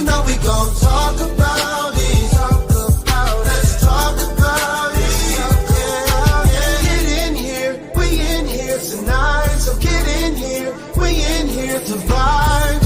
know we gon' talk about it. Let's talk about it. Get in here, we in here tonight. So get in here, we in here to vibe.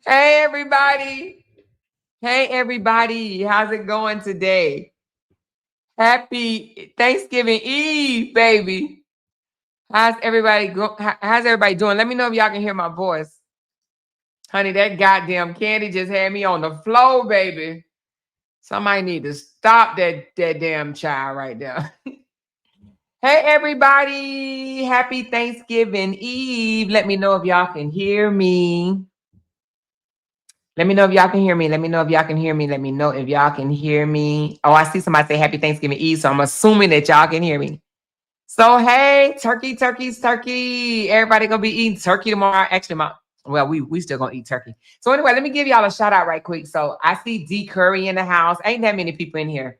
Hey, everybody. Hey, everybody. How's it going today? Happy Thanksgiving Eve, baby. How's everybody doing? Let me know if y'all can hear my voice. Honey, that goddamn candy just had me on the floor, baby. Somebody need to stop that damn child right there. Hey, everybody. Happy Thanksgiving Eve. Let me know if y'all can hear me. Let me know if y'all can hear me. Let me know if y'all can hear me. Let me know if y'all can hear me. Oh, I see somebody say Happy Thanksgiving Eve, so I'm assuming that y'all can hear me. So, hey, turkey. Everybody gonna be eating turkey tomorrow. Actually, we still gonna eat turkey. So anyway, let me give y'all a shout out right quick. So I see D Curry in the house. Ain't that many people in here.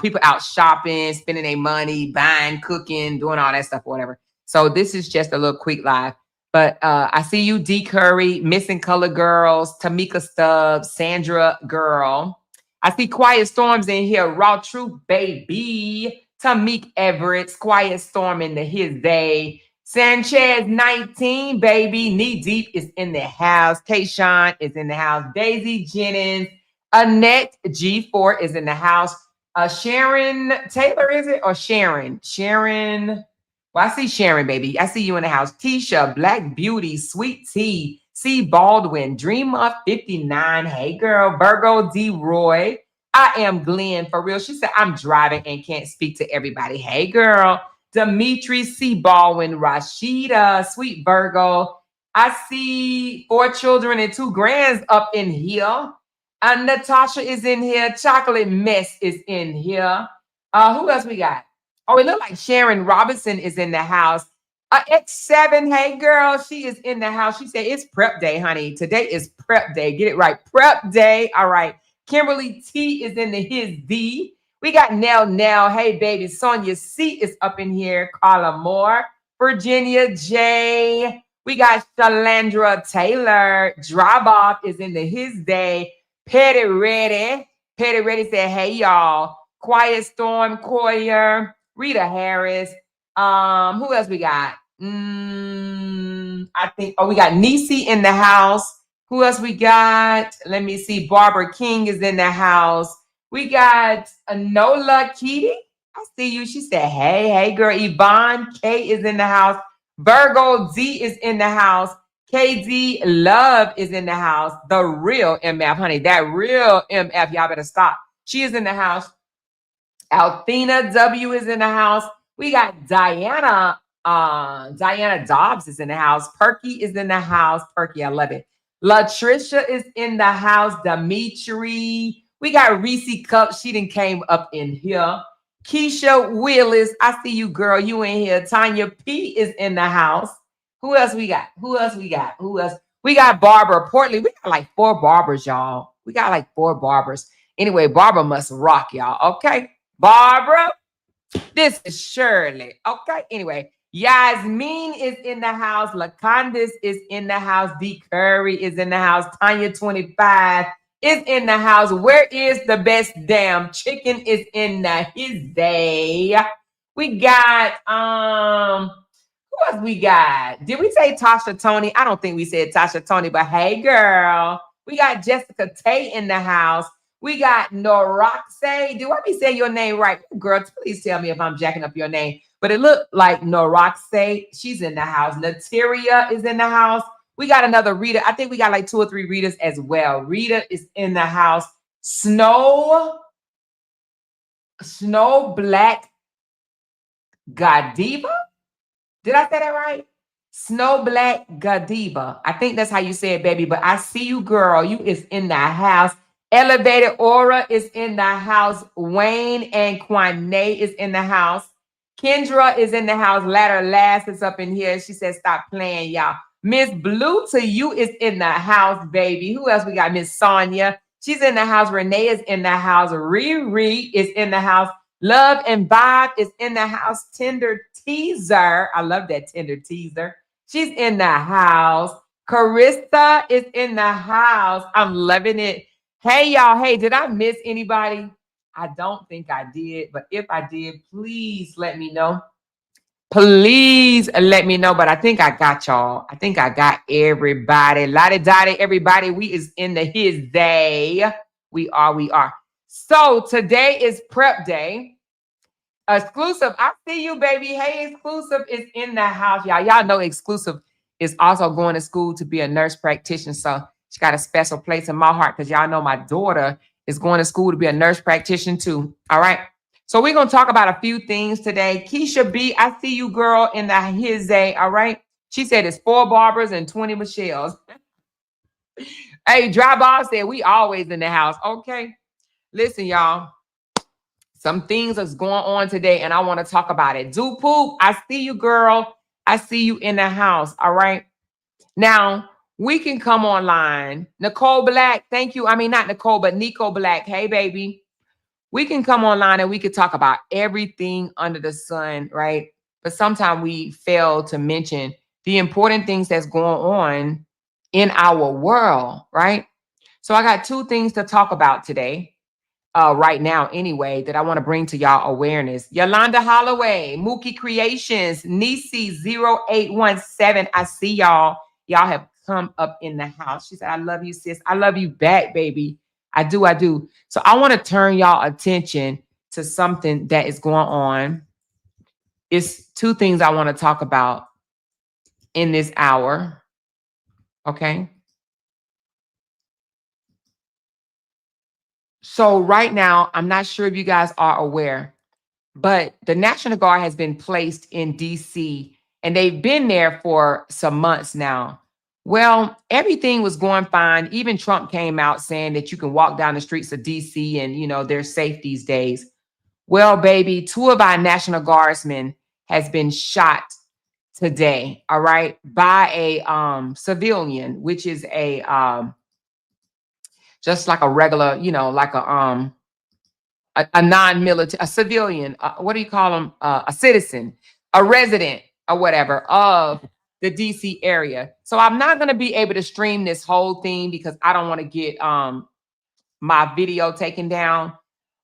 People out shopping, spending their money, buying, cooking, doing all that stuff, whatever. So this is just a little quick live. But I see you, D Curry, Missing Color Girls, Tamika Stubbs, Sandra Girl. I see Quiet Storms in here, Raw Truth Baby, Tamik Everett, Quiet Storm in the his day. Sanchez 19, baby. Knee Deep is in the house. Kayshawn is in the house. Daisy Jennings. Annette G4 is in the house. Sharon Taylor, is it? Or Sharon? Sharon. Well, I see Sharon, baby. I see you in the house. Tisha, Black Beauty, Sweet Tea, C. Baldwin, Dream of 59. Hey, girl. Virgo D. Roy. I am Glenn, for real. She said, I'm driving and can't speak to everybody. Hey, girl. Dimitri C. Baldwin, Rashida, Sweet Virgo. I see 4 children and 2 grands up in here. Natasha is in here. Chocolate Mess is in here. Who else we got? Oh, it looks like Sharon Robinson is in the house. X7, hey girl, she is in the house. She said it's prep day, honey. Today is prep day. Get it right. Prep day. All right. Kimberly T is in the his D. We got Nell. Hey, baby. Sonia C is up in here. Carla Moore. Virginia J. We got Shalandra Taylor. Drop Off is in the his day. Petty Ready. Petty Ready said, hey, y'all. Quiet Storm Coyer. Rita Harris. Who else we got? I think, we got Nisi in the house. Who else we got? Let me see. Barbara King is in the house. We got Nola Keating. I see you. She said, hey, girl. Yvonne K is in the house. Virgo D is in the house. KD Love is in the house. The real MF, honey. That real MF. Y'all better stop. She is in the house. Althena W is in the house. We got Diana. Diana Dobbs is in the house. Perky is in the house. Perky, I love it. Latricia is in the house. Dimitri. We got Reese Cup. She done came up in here. Keisha Willis. I see you, girl. You in here. Tanya P is in the house. Who else we got? Who else? We got Barbara Portly. We got like 4 barbers, y'all. We got like 4 barbers. Anyway, Barbara must rock, y'all. Okay. Barbara, this is Shirley. Okay. Anyway, Yasmin is in the house. Lacondas is in the house. D. Curry is in the house. Tanya 25 is in the house. Where is the best damn chicken? Is in the his day. We got who else we got? Did we say Tasha Tony? I don't think we said Tasha Tony, but hey girl. We got Jessica Tay in the house. We got Noroxe. Do I be saying your name right? Girl, please tell me if I'm jacking up your name. But it looked like Noroxe. She's in the house. Nateria is in the house. We got another Rita. I think we got like 2 or 3 Ritas as well. Rita is in the house. Snow Black Godiva. Did I say that right? Snow Black Godiva. I think that's how you say it, baby. But I see you, girl. You is in the house. Elevated Aura is in the house. Wayne and Quanae is in the house. Kendra is in the house. Ladder Last is up in here. She said, stop playing, y'all. Miss Blue to you is in the house, baby. Who else we got? Miss Sonia. She's in the house. Renee is in the house. Riri is in the house. Love and Bob is in the house. Tender Teaser. I love that Tender Teaser. She's in the house. Carissa is in the house. I'm loving it. Hey, y'all. Hey, did I miss anybody? I don't think I did. But if I did, please let me know. Please let me know. But I think I got y'all. I think I got everybody. Lottie Dottie, everybody. We is in the his day. We are. So today is prep day. Exclusive. I see you, baby. Hey, Exclusive is in the house, y'all. Y'all know Exclusive is also going to school to be a nurse practitioner. So She got a special place in my heart because y'all know my daughter is going to school to be a nurse practitioner too. All right. So we're going to talk about a few things today. Keisha B, I see you, girl, in the his day. All right. She said it's 4 Barbers and 20 Michelles. Hey, Dry Boss said we always in the house. Okay. Listen, y'all. Some things that's going on today, and I want to talk about it. Do Poop, I see you, girl. I see you in the house. All right. Now, we can come online. Nicole Black, thank you. I mean, not Nicole, but Nico Black. Hey, baby. We can come online and we could talk about everything under the sun, right? But sometimes we fail to mention the important things that's going on in our world, right? So I got 2 things to talk about today, right now anyway, that I want to bring to y'all awareness. Yolanda Holloway, Mookie Creations, Nisi 0817. I see y'all. Y'all have come up in the house. She said, I love you, sis. I love you back, baby. I do. I do. So I want to turn y'all attention to something that is going on. It's 2 things I want to talk about in this hour. Okay. So right now, I'm not sure if you guys are aware, but the National Guard has been placed in DC and they've been there for some months now. Well, everything was going fine. Even Trump came out saying that you can walk down the streets of DC and, you know, they're safe these days. Well, baby, 2 of our National Guardsmen has been shot today, all right, by a civilian, which is a just like a regular, you know, like a non-military, a civilian, what do you call them? A citizen, a resident or whatever of the DC area. So I'm not going to be able to stream this whole thing because I don't want to get my video taken down.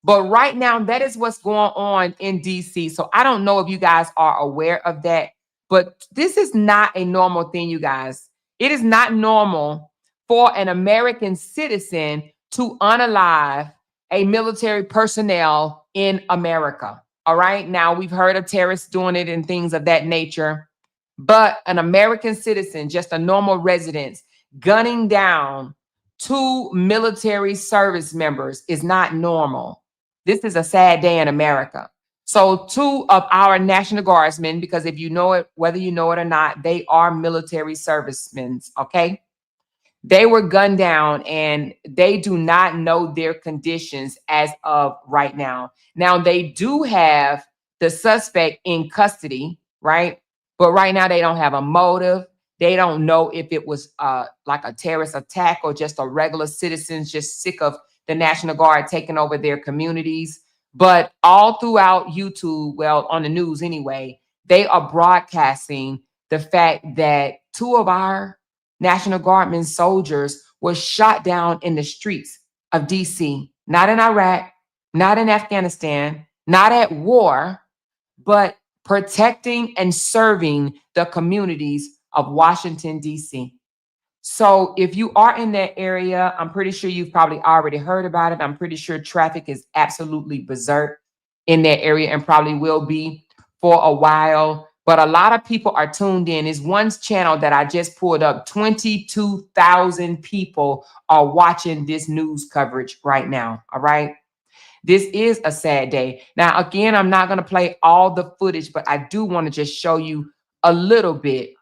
But right now, that is what's going on in DC. So I don't know if you guys are aware of that, but this is not a normal thing, you guys. It is not normal for an American citizen to unalive a military personnel in America. All right. Now, we've heard of terrorists doing it and things of that nature, but an American citizen, just a normal resident, gunning down 2 military service members is not normal. This is a sad day in America. So 2 of our National Guardsmen, because if you know it, whether you know it or not, they are military servicemen, okay? They were gunned down and they do not know their conditions as of right now. Now, they do have the suspect in custody, right? But right now they don't have a motive. They don't know if it was like a terrorist attack or just a regular citizens just sick of the National Guard taking over their communities. But all throughout YouTube, well, on the news anyway, they are broadcasting the fact that 2 of our National Guardmen soldiers were shot down in the streets of DC, not in Iraq, not in Afghanistan, not at war, but protecting and serving the communities of Washington, D.C. So if you are in that area, I'm pretty sure you've probably already heard about it. I'm pretty sure traffic is absolutely berserk in that area and probably will be for a while. But a lot of people are tuned in. Is one channel that I just pulled up. 22,000 people are watching this news coverage right now. All right. This is a sad day. Now, again, I'm not going to play all the footage, but I do want to just show you a little bit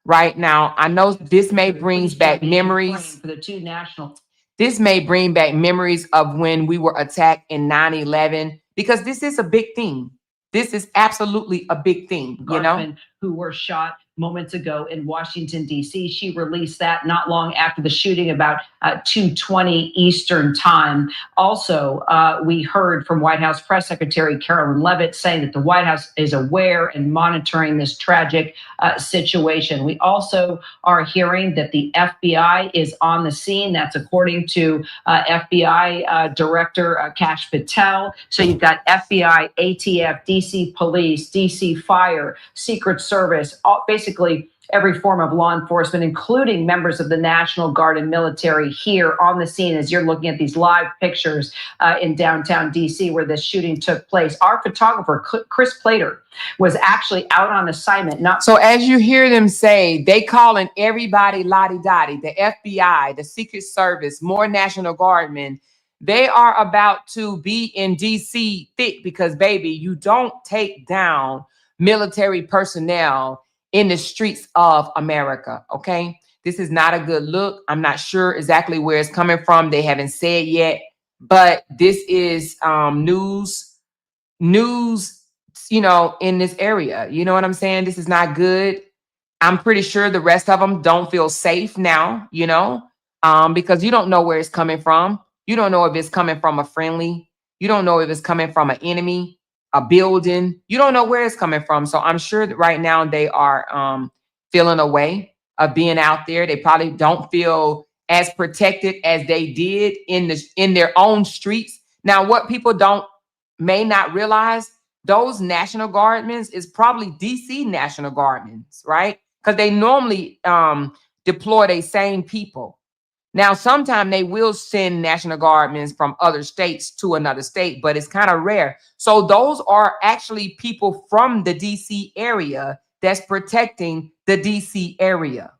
right now. I know this may bring back memories. For the 2 national. This may bring back memories of when we were attacked in 9/11, because this is a big thing. This is absolutely a big thing, you know, who were shot moments ago in Washington, D.C. She released that not long after the shooting, about 2:20 Eastern time. Also, we heard from White House Press Secretary Carolyn Leavitt saying that the White House is aware and monitoring this tragic situation. We also are hearing that the FBI is on the scene. That's according to FBI Director Kash Patel. So you've got FBI, ATF, DC Police, DC Fire, Secret Service, basically every form of law enforcement, including members of the National Guard and military, here on the scene as you're looking at these live pictures in downtown DC where this shooting took place. Our photographer, Chris Plater, was actually out on assignment. So as you hear them say, they calling everybody lottie-dottie, the FBI, the Secret Service, more National Guardmen. They are about to be in DC thick because, baby, you don't take down military personnel in the streets of America, okay? This is not a good look. I'm not sure exactly where it's coming from. They haven't said yet, but this is news, you know, in this area. You know what I'm saying? This is not good. I'm pretty sure the rest of them don't feel safe now, you know, because you don't know where it's coming from. You don't know if it's coming from a friendly. You don't know if it's coming from an enemy, a building. You don't know where it's coming from. So I'm sure that right now they are feeling a way of being out there. They probably don't feel as protected as they did in their own streets. Now, what people may not realize, those National Guardmen is probably DC National Guardmen, right? Because they normally deploy the same people. Now, sometimes they will send National Guardmen from other states to another state, but it's kind of rare. So those are actually people from the DC area that's protecting the DC area.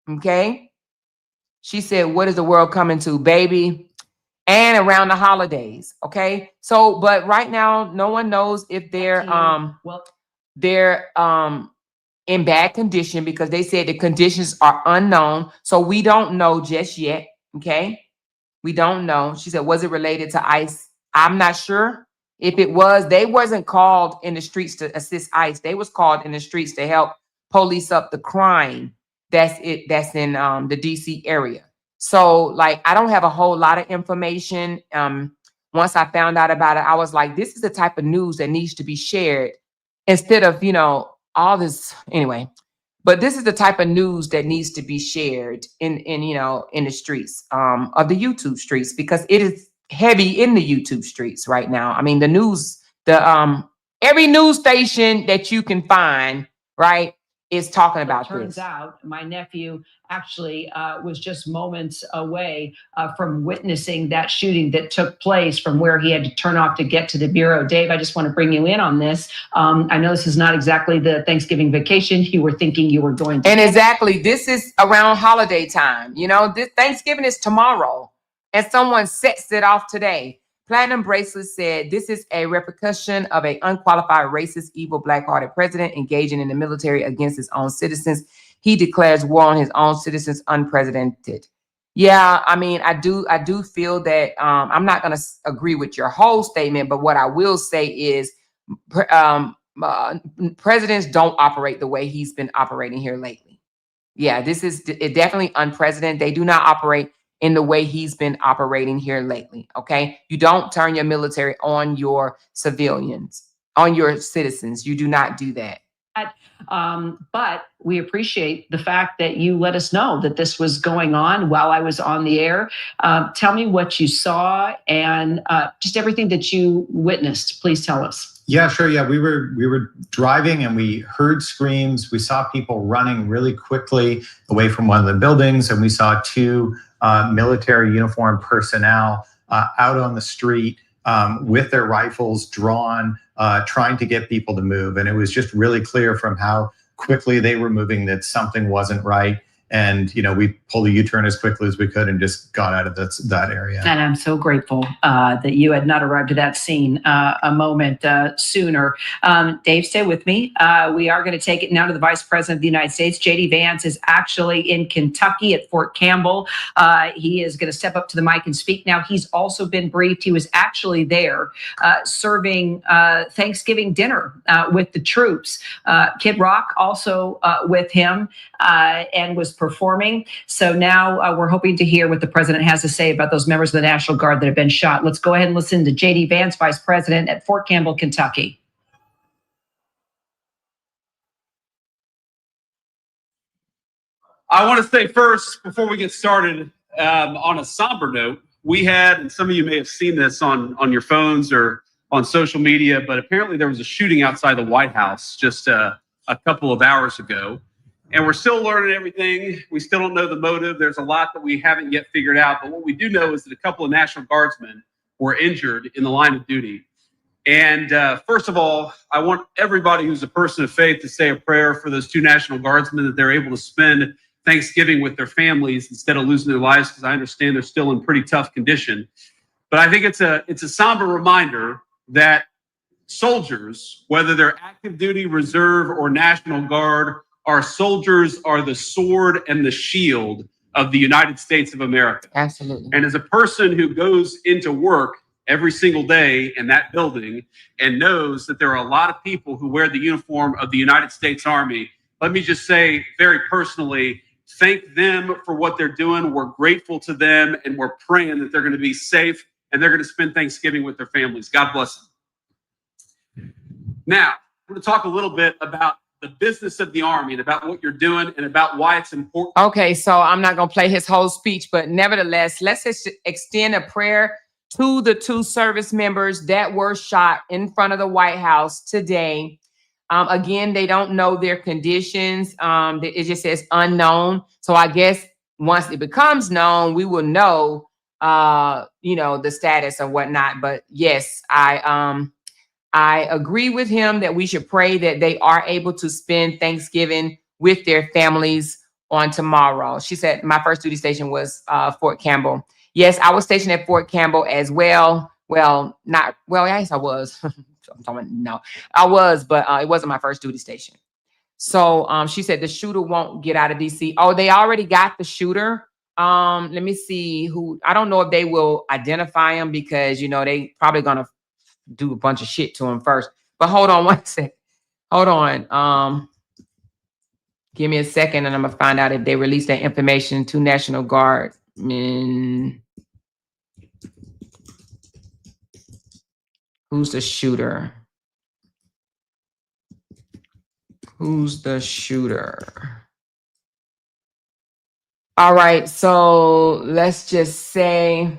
Okay. She said, what is the world coming to, baby? And around the holidays. Okay. So, but right now, no one knows if they're in bad condition because they said the conditions are unknown. So we don't know just yet. Okay. We don't know. She said, was it related to ICE? I'm not sure. If it was, they wasn't called in the streets to assist ICE. They was called in the streets to help police up the crime that's in the DC area. So like, I don't have a whole lot of information. Once I found out about it, I was like, this is the type of news that needs to be shared instead of, you know, all this anyway. But this is the type of news that needs to be shared in the streets of the YouTube streets, because it is heavy in the YouTube streets right now. I mean, the news, every news station that you can find, right, is talking about this. Turns out my nephew actually was just moments away from witnessing that shooting that took place from where he had to turn off to get to the bureau. Dave, I just want to bring you in on this. I know this is not exactly the Thanksgiving vacation you were thinking you were going to. And exactly, this is around holiday time. You know, this Thanksgiving is tomorrow, and someone sets it off today. Platinum Bracelet said, this is a repercussion of an unqualified, racist, evil, black-hearted president engaging in the military against his own citizens. He declares war on his own citizens, unprecedented. Yeah, I mean, I do feel that I'm not going to agree with your whole statement, but what I will say is presidents don't operate the way he's been operating here lately. Yeah, this is definitely unprecedented. They do not operate in the way he's been operating here lately. Okay. You don't turn your military on your civilians, on your citizens. You do not do that. But we appreciate the fact that you let us know that this was going on while I was on the air. Tell me what you saw and just everything that you witnessed. Please tell us. Yeah, sure. Yeah, we were driving and we heard screams. We saw people running really quickly away from one of the buildings, and we saw two military uniformed personnel out on the street with their rifles drawn, trying to get people to move. And it was just really clear from how quickly they were moving that something wasn't right. And, you know, we pulled a U-turn as quickly as we could and just got out of that area. And I'm so grateful that you had not arrived to that scene a moment sooner. Dave, stay with me. We are going to take it now to the Vice President of the United States. J.D. Vance is actually in Kentucky at Fort Campbell. He is going to step up to the mic and speak now. He's also been briefed. He was actually there serving Thanksgiving dinner with the troops. Kid Rock also with him and was performing. So now we're hoping to hear what the president has to say about those members of the National Guard that have been shot. Let's go ahead and listen to J.D. Vance, Vice President at Fort Campbell, Kentucky. I want to say first, before we get started, on a somber note, we had, and some of you may have seen this on your phones or on social media, but apparently there was a shooting outside the White House just a couple of hours ago. And we're still learning everything. We still don't know the motive. There's a lot that we haven't yet figured out. But what we do know is that a couple of National Guardsmen were injured in the line of duty. And first of all, I want everybody who's a person of faith to say a prayer for those two National Guardsmen, that they're able to spend Thanksgiving with their families instead of losing their lives, because I understand they're still in pretty tough condition. But I think it's a somber reminder that soldiers, whether they're active duty, reserve, or National Guard, our soldiers are the sword and the shield of the United States of America. Absolutely. And as a person who goes into work every single day in that building and knows that there are a lot of people who wear the uniform of the United States Army, let me just say very personally, thank them for what they're doing. We're grateful to them, and we're praying that they're going to be safe and they're going to spend Thanksgiving with their families. God bless them. Now, we're going to talk a little bit about the business of the Army and about what you're doing and about why it's important. Okay, so I'm not going to play his whole speech, but nevertheless, let's just extend a prayer to the two service members that were shot in front of the White House today. Again, they don't know their conditions. It just says unknown. So I guess once it becomes known, we will know, the status and whatnot. But yes, I agree with him that we should pray that they are able to spend Thanksgiving with their families on tomorrow. She said, my first duty station was Fort Campbell. Yes, I was stationed at Fort Campbell as well. Well, yes, I was. No, I was, but it wasn't my first duty station. So she said the shooter won't get out of DC. Oh, they already got the shooter. Let me see who. I don't know if they will identify him because, they probably going to do a bunch of shit to him first. But hold on one second. Hold on. Give me a second and I'm going to find out if they released that information to National Guardmen. Who's the shooter? Who's the shooter? All right, so let's just say.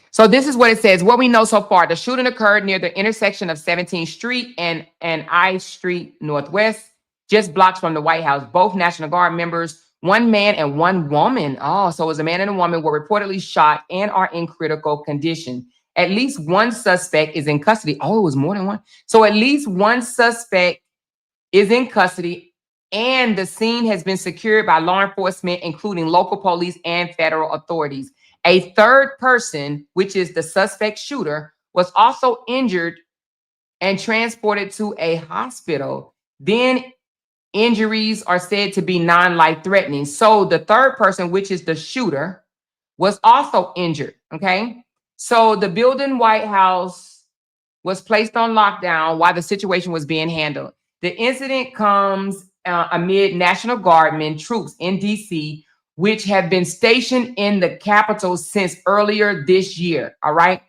So this is what it says. What we know so far, the shooting occurred near the intersection of 17th Street and I Street Northwest, just blocks from the White House. Both National Guard members, one man and one woman. Oh, so it was a man and a woman were reportedly shot and are in critical condition. At least one suspect is in custody. Oh, it was more than one. So at least one suspect is in custody, and the scene has been secured by law enforcement, including local police and federal authorities. A third person, which is the suspect shooter, was also injured and transported to a hospital. Then injuries are said to be non-life-threatening. So the third person, which is the shooter, was also injured, okay? So the building White House was placed on lockdown while the situation was being handled. The incident comes amid National Guardmen troops in D.C., which have been stationed in the Capitol since earlier this year, all right?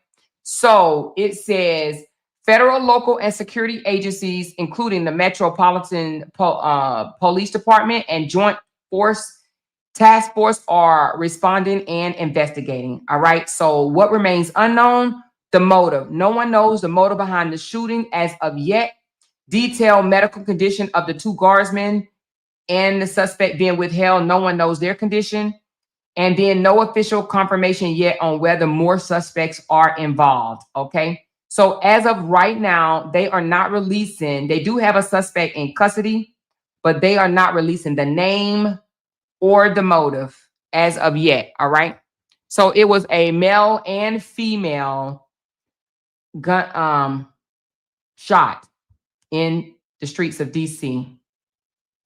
So it says federal, local, and security agencies, including the Metropolitan Police Department and Joint Task Force, are responding and investigating, all right? So what remains unknown? The motive. No one knows the motive behind the shooting as of yet. Detailed medical condition of the two guardsmen and the suspect being withheld. No one knows their condition. And then no official confirmation yet on whether more suspects are involved, okay? So as of right now, they are not releasing. They do have a suspect in custody, but they are not releasing the name or the motive as of yet, all right? So it was a male and female gun shot in the streets of DC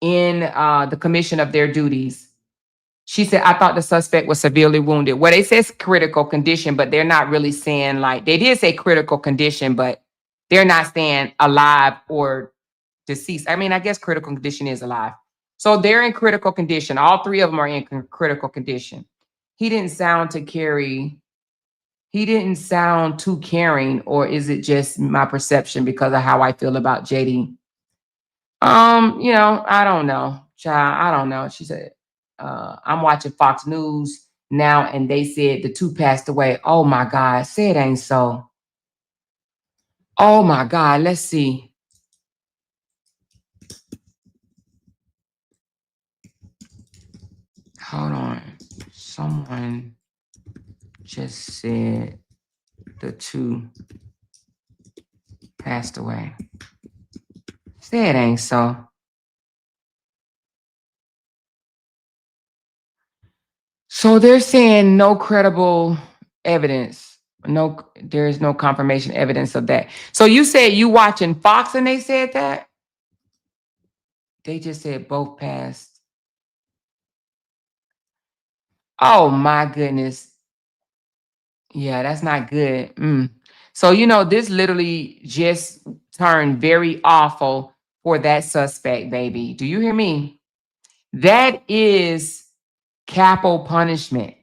in the commission of their duties. She said, I thought the suspect was severely wounded. Well, they says critical condition, but they're not really saying like, they did say critical condition, but they're not saying alive or deceased. I mean, I guess critical condition is alive. So they're in critical condition. All three of them are in critical condition. He didn't sound too caring, or is it just my perception because of how I feel about JD? I don't know, child. I don't know. She said, I'm watching Fox News now, and they said the two passed away. Oh my God, say it ain't so. Oh my God, let's see. Hold on. Someone just said the 2 passed away. Say it ain't so. So they're saying no credible evidence. No, there is no confirmation evidence of that. So you said you watching Fox and they said that? They just said both passed. Oh my goodness. Yeah, that's not good. So, this literally just turned very awful for that suspect, baby. Do you hear me? That is capital punishment.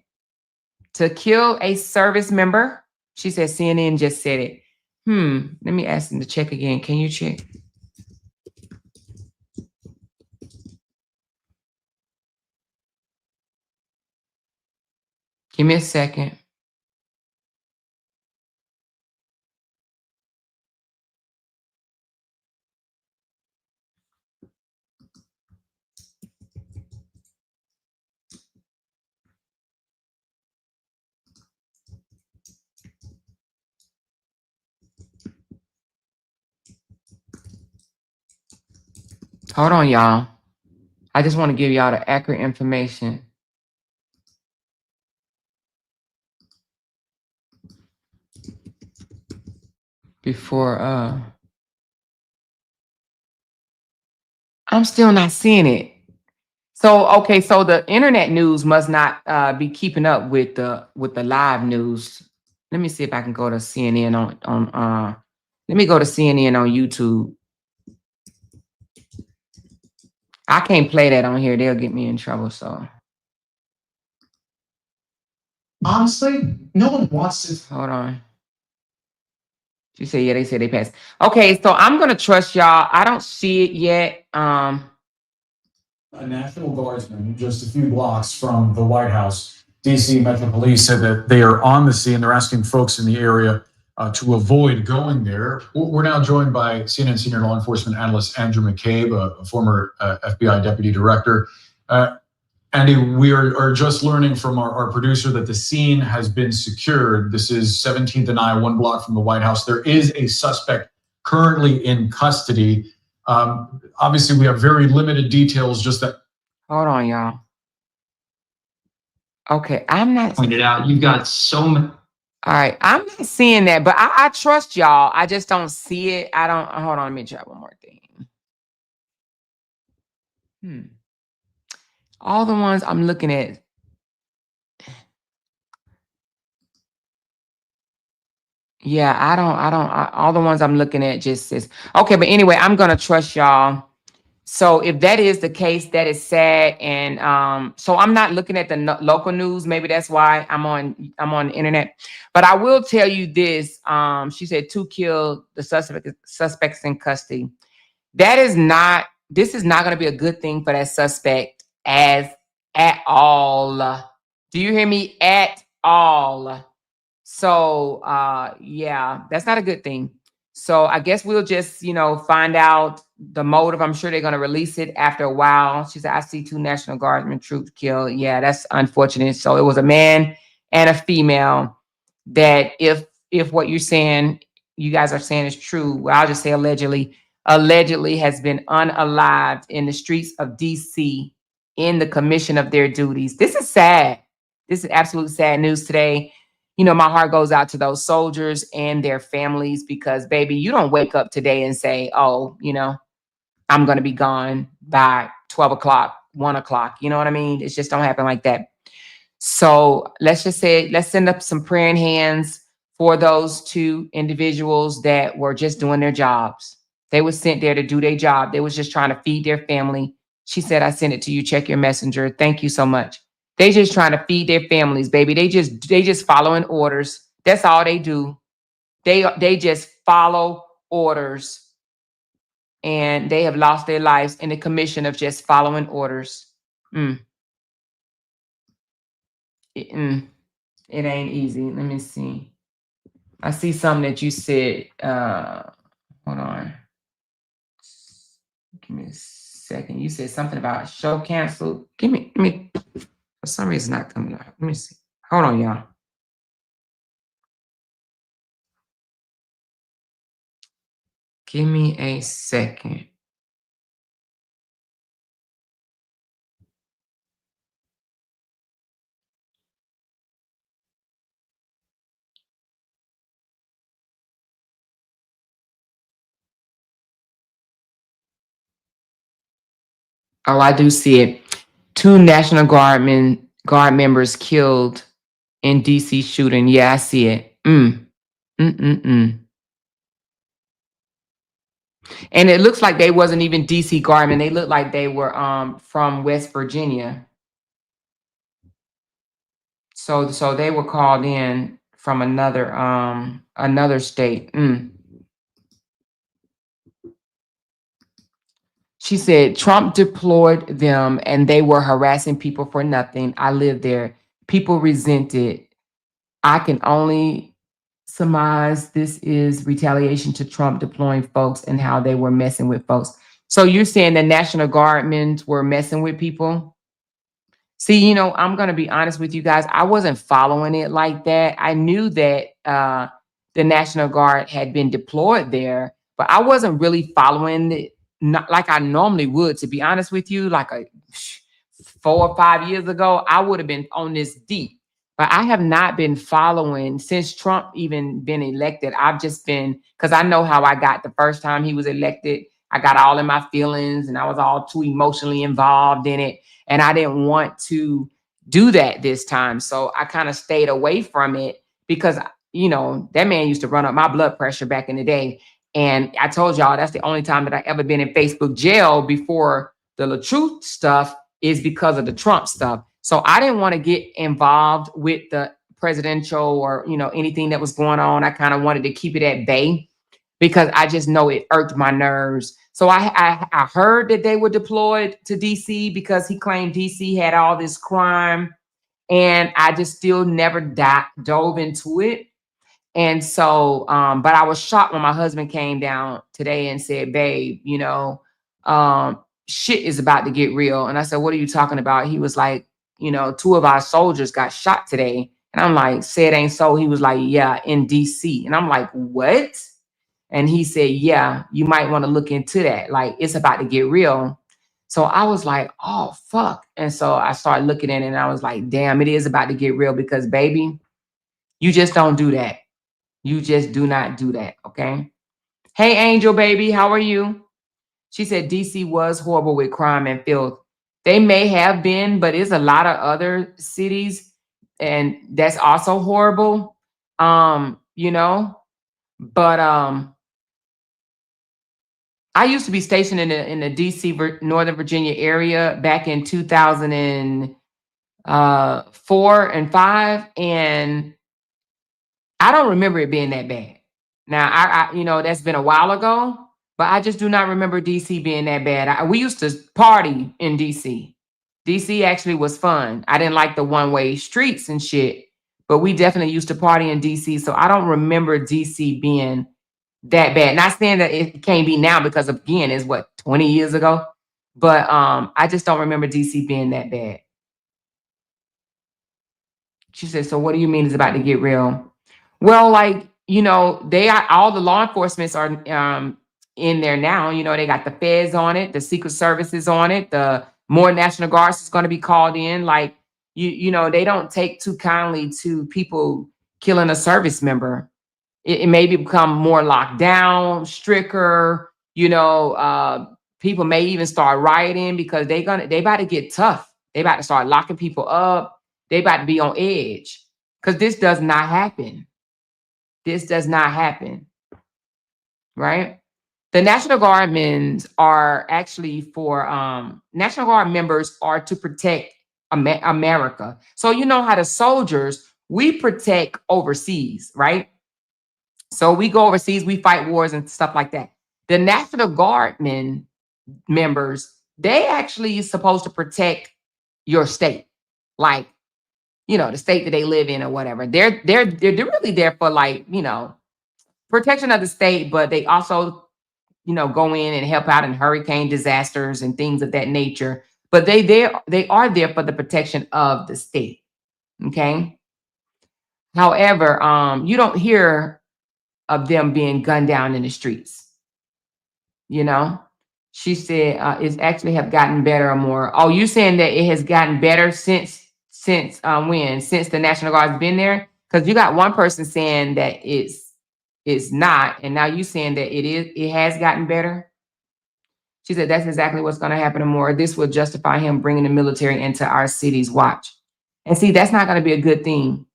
To kill a service member. She said CNN just said it. Let me ask them to check again. Can you check? Give me a second. Hold on, y'all. I just want to give y'all the accurate information. Before, I'm still not seeing it. So, okay, so the internet news must not be keeping up with the live news. Let me see if I can go to CNN on let me go to CNN on YouTube. I can't play that on here. They'll get me in trouble, so. Honestly, no one wants to. Hold on. She said, yeah, they said they passed. Okay, so I'm gonna trust y'all. I don't see it yet. A National Guardsman just a few blocks from the White House. DC Metro Police said that they are on the scene. They're asking folks in the area to avoid going there. We're now joined by CNN senior law enforcement analyst Andrew McCabe, a former FBI deputy director. Andy, we are just learning from our producer that the scene has been secured. This is 17th and I, 1 block from the White House. There is a suspect currently in custody. Obviously, we have very limited details, just that. Hold on, y'all. Okay, I'm not Pointed out, you've got so many. All right, I'm not seeing that, but I trust y'all. I just don't see it. I don't. Hold on, let me try one more thing. All the ones I'm looking at. Yeah, I don't. All the ones I'm looking at just says okay. But anyway, I'm gonna trust y'all. So if that is the case, that is sad. And so I'm not looking at the local news. Maybe that's why I'm on the internet. But I will tell you this. She said 2 killed, the suspects in custody. This is not going to be a good thing for that suspect at all. Do you hear me? At all. So yeah, that's not a good thing. So I guess we'll just, find out the motive. I'm sure they're going to release it after a while. She said, I see 2 National Guardsmen troops killed. Yeah, that's unfortunate. So it was a man and a female that if what you're saying, you guys are saying is true, well, I'll just say allegedly has been unalived in the streets of DC in the commission of their duties. This is sad. This is absolute sad news today. My heart goes out to those soldiers and their families because, baby, you don't wake up today and say, oh, I'm going to be gone by 12 o'clock, 1 o'clock. You know what I mean? It just don't happen like that. So let's send up some praying hands for those 2 individuals that were just doing their jobs. They were sent there to do their job. They was just trying to feed their family. She said, I sent it to you. Check your messenger. Thank you so much. They just trying to feed their families, baby. They just following orders. That's all they do. They just follow orders. And they have lost their lives in the commission of just following orders. It ain't easy. Let me see. I see something that you said. Hold on. Give me a second. You said something about show canceled. Give me a some reason it's not coming up. Let me see. Hold on, y'all. Give me a second. Oh, I do see it. 2 National Guard members killed in DC shooting. Yeah, I see it. And it looks like they wasn't even DC Guardmen. They looked like they were from West Virginia. So they were called in from another state. She said Trump deployed them and they were harassing people for nothing. I lived there. People resented. I can only surmise this is retaliation to Trump deploying folks and how they were messing with folks. So you're saying the National Guardmen were messing with people? See, you know, I'm going to be honest with you guys. I wasn't following it like that. I knew that the National Guard had been deployed there, but I wasn't really following it not like I normally would, to be honest with you. Like 4 or 5 years ago, I would have been on this deep. But I have not been following since Trump even been elected. I've just been, because I know how I got the first time he was elected. I got all in my feelings and I was all too emotionally involved in it. And I didn't want to do that this time. So I kind of stayed away from it because, you know, that man used to run up my blood pressure back in the day. And I told y'all that's the only time that I ever been in Facebook jail before the LaTruth stuff is because of the Trump stuff. So I didn't want to get involved with the presidential or, you know, anything that was going on. I kind of wanted to keep it at bay because I just know it irked my nerves. So I heard that they were deployed to DC because he claimed DC had all this crime, and I just still never dove into it. And so, but I was shocked when my husband came down today and said, babe, you know, shit is about to get real. And I said, what are you talking about? He was like, you know, 2 of our soldiers got shot today. And I'm like, say it ain't so. He was like, yeah, in DC. And I'm like, what? And he said, yeah, you might want to look into that. Like, it's about to get real. So I was like, oh, fuck. And so I started looking at it and I was like, damn, it is about to get real because, baby, you just don't do that. You just do not do that. Okay. Hey, Angel, baby, how are you? She said DC was horrible with crime and filth. They may have been, but it's a lot of other cities and that's also horrible. You know, but I used to be stationed in the DC, Northern Virginia area back in 2004 and 5. And I don't remember it being that bad. Now, I you know, that's been a while ago, but I just do not remember DC being that bad. We used to party in DC. DC actually was fun. I didn't like the one-way streets and shit, but we definitely used to party in DC. So I don't remember DC being that bad. Not saying that it can't be now because, again, it's what, 20 years ago? But I just don't remember DC being that bad. She said, so what do you mean it's about to get real? Well, like, you know, all the law enforcements are in there now. You know, they got the feds on it, the Secret Services on it, the more National Guards is going to be called in. Like, you know, they don't take too kindly to people killing a service member. It may become more locked down, stricter. You know, people may even start rioting because they about to get tough. They about to start locking people up. They about to be on edge because this does not happen. This does not happen, right? The National Guardmen are actually for National Guard members are to protect America. So you know how the soldiers, we protect overseas, right? So we go overseas, we fight wars and stuff like that. The National Guardmen members, they actually supposed to protect your state, like, you know, the state that they live in or whatever. They're really there for, like, you know, protection of the state, but they also, you know, go in and help out in hurricane disasters and things of that nature. but they are there for the protection of the state. Okay. However, you don't hear of them being gunned down in the streets. You know, she said it's actually have gotten better or more. Oh, you saying that it has gotten better since when? Since the National Guard's been there? Because you got one person saying that it's not, and now you saying that it has gotten better. She said that's exactly what's going to happen and more. This will justify him bringing the military into our cities. Watch. And see, that's not going to be a good thing.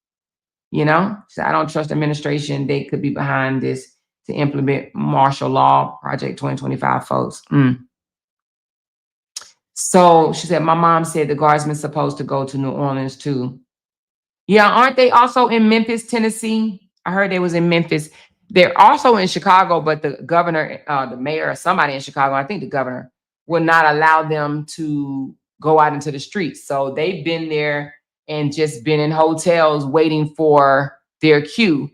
You know, so I don't trust the administration. They could be behind this to implement martial law, Project 2025, folks. So she said, my mom said the guardsmen's supposed to go to New Orleans too. Yeah, aren't they also in Memphis, Tennessee? I heard they was in Memphis. They're also in Chicago, but the governor, the mayor, or somebody in Chicago, I think the governor, will not allow them to go out into the streets. So they've been there and just been in hotels waiting for their cue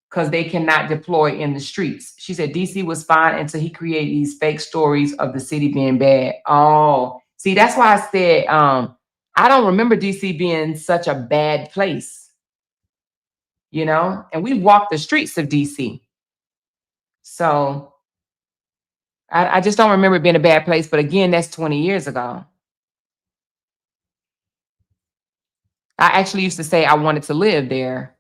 because they cannot deploy in the streets. She said DC was fine until he created these fake stories of the city being bad. Oh, see, that's why I said I don't remember DC being such a bad place. You know, and we walked the streets of DC. So I just don't remember it being a bad place. But again, that's 20 years ago. I actually used to say I wanted to live there.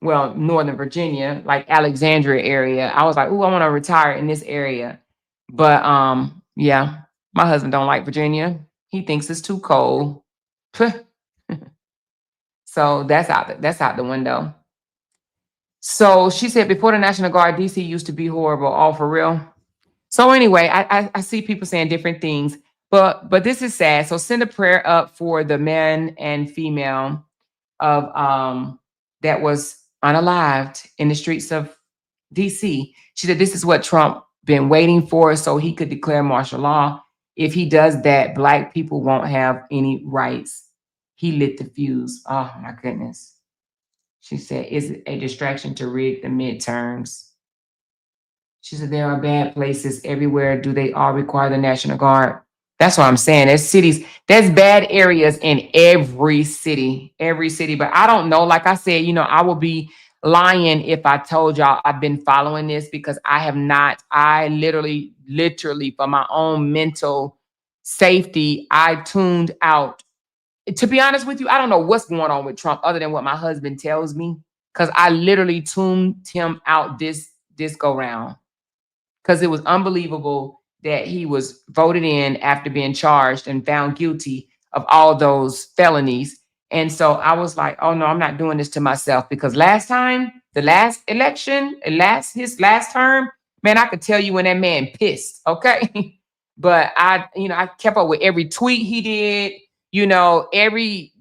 Well, Northern Virginia, like Alexandria area. I was like, oh, I want to retire in this area. But yeah, my husband don't like Virginia. He thinks it's too cold. So that's out the window. So she said before the National Guard, DC used to be horrible, all for real. So anyway, I see people saying different things, but this is sad. So send a prayer up for the men and female of that was unalived in the streets of DC. She said this is what Trump been waiting for, so he could declare martial law. If he does that, Black people won't have any rights. He lit the fuse. Oh my goodness. She said, is it a distraction to rig the midterms? She said, there are bad places everywhere. Do they all require the National Guard? That's what I'm saying. There's cities, there's bad areas in every city. But I don't know. Like I said, you know, I will be lying if I told y'all I've been following this because I have not. I literally for my own mental safety, I tuned out. To be honest with you, I don't know what's going on with Trump other than what my husband tells me, because I literally tuned him out this go round, because it was unbelievable that he was voted in after being charged and found guilty of all those felonies. And so I was like, oh no, I'm not doing this to myself, because last time, the last election, his last term, man, I could tell you when that man pissed, okay? But I kept up with every tweet he did, every,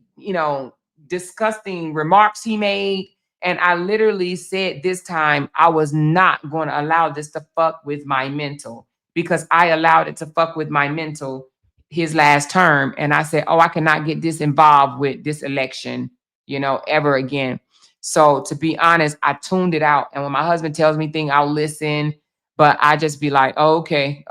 disgusting remarks he made. And I literally said this time, I was not going to allow this to fuck with my mental, because I allowed it to fuck with my mental his last term. And I said, oh, I cannot get this involved with this election, ever again. So to be honest, I tuned it out. And when my husband tells me things, I'll listen, but I just be like, oh, okay.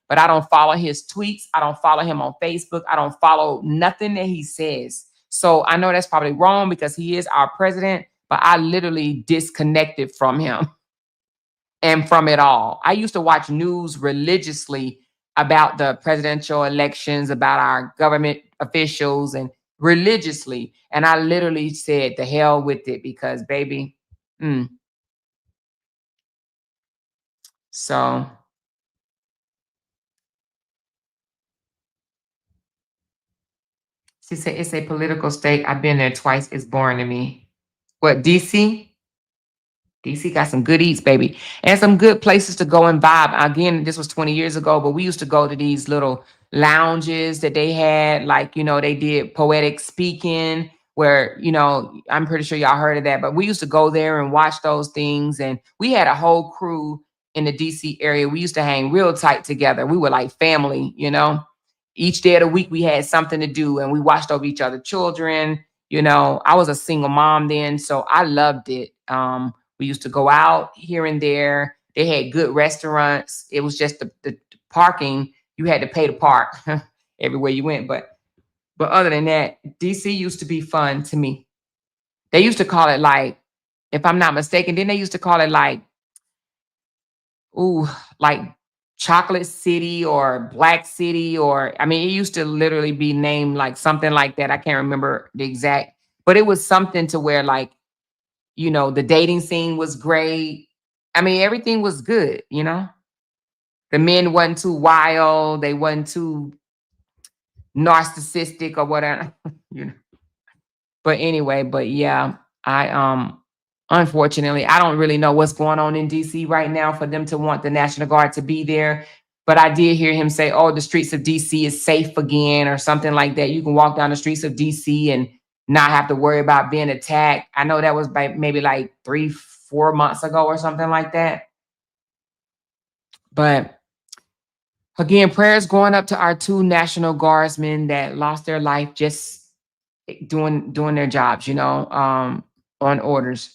But I don't follow his tweets. I don't follow him on Facebook. I don't follow nothing that he says. So I know that's probably wrong because he is our president, but I literally disconnected from him and from it all. I used to watch news religiously about the presidential elections, about our government officials, and religiously. And I literally said, the hell with it, because baby, So she said, it's a political state. I've been there twice. It's boring to me. What, DC? DC got some good eats, baby, and some good places to go and vibe. Again, this was 20 years ago, but we used to go to these little lounges that they had, like, they did poetic speaking, where, I'm pretty sure y'all heard of that, but we used to go there and watch those things. And we had a whole crew in the DC area. We used to hang real tight together. We were like family, Each day of the week we had something to do, and we watched over each other's children. I was a single mom then, so I loved it. We used to go out here and there. They had good restaurants. It was just the parking. You had to pay to park. everywhere you went. But other than that, DC used to be fun to me. They used to call it like, if I'm not mistaken, then they used to call it like, like Chocolate City or Black City, or I mean, it used to literally be named like something like that. I can't remember the exact, but it was something to where like, you know, the dating scene was great. I mean, everything was good, you know. The men wasn't too wild, they wasn't too narcissistic or whatever, you know. But anyway, but yeah, I unfortunately, I don't really know what's going on in DC right now for them to want the National Guard to be there. But I did hear him say, oh, the streets of DC is safe again or something like that. You can walk down the streets of DC and not have to worry about being attacked. I know that was by maybe like 3-4 months ago or something like that. But again, prayers going up to our 2 National Guardsmen that lost their life just doing their jobs, you know, on orders.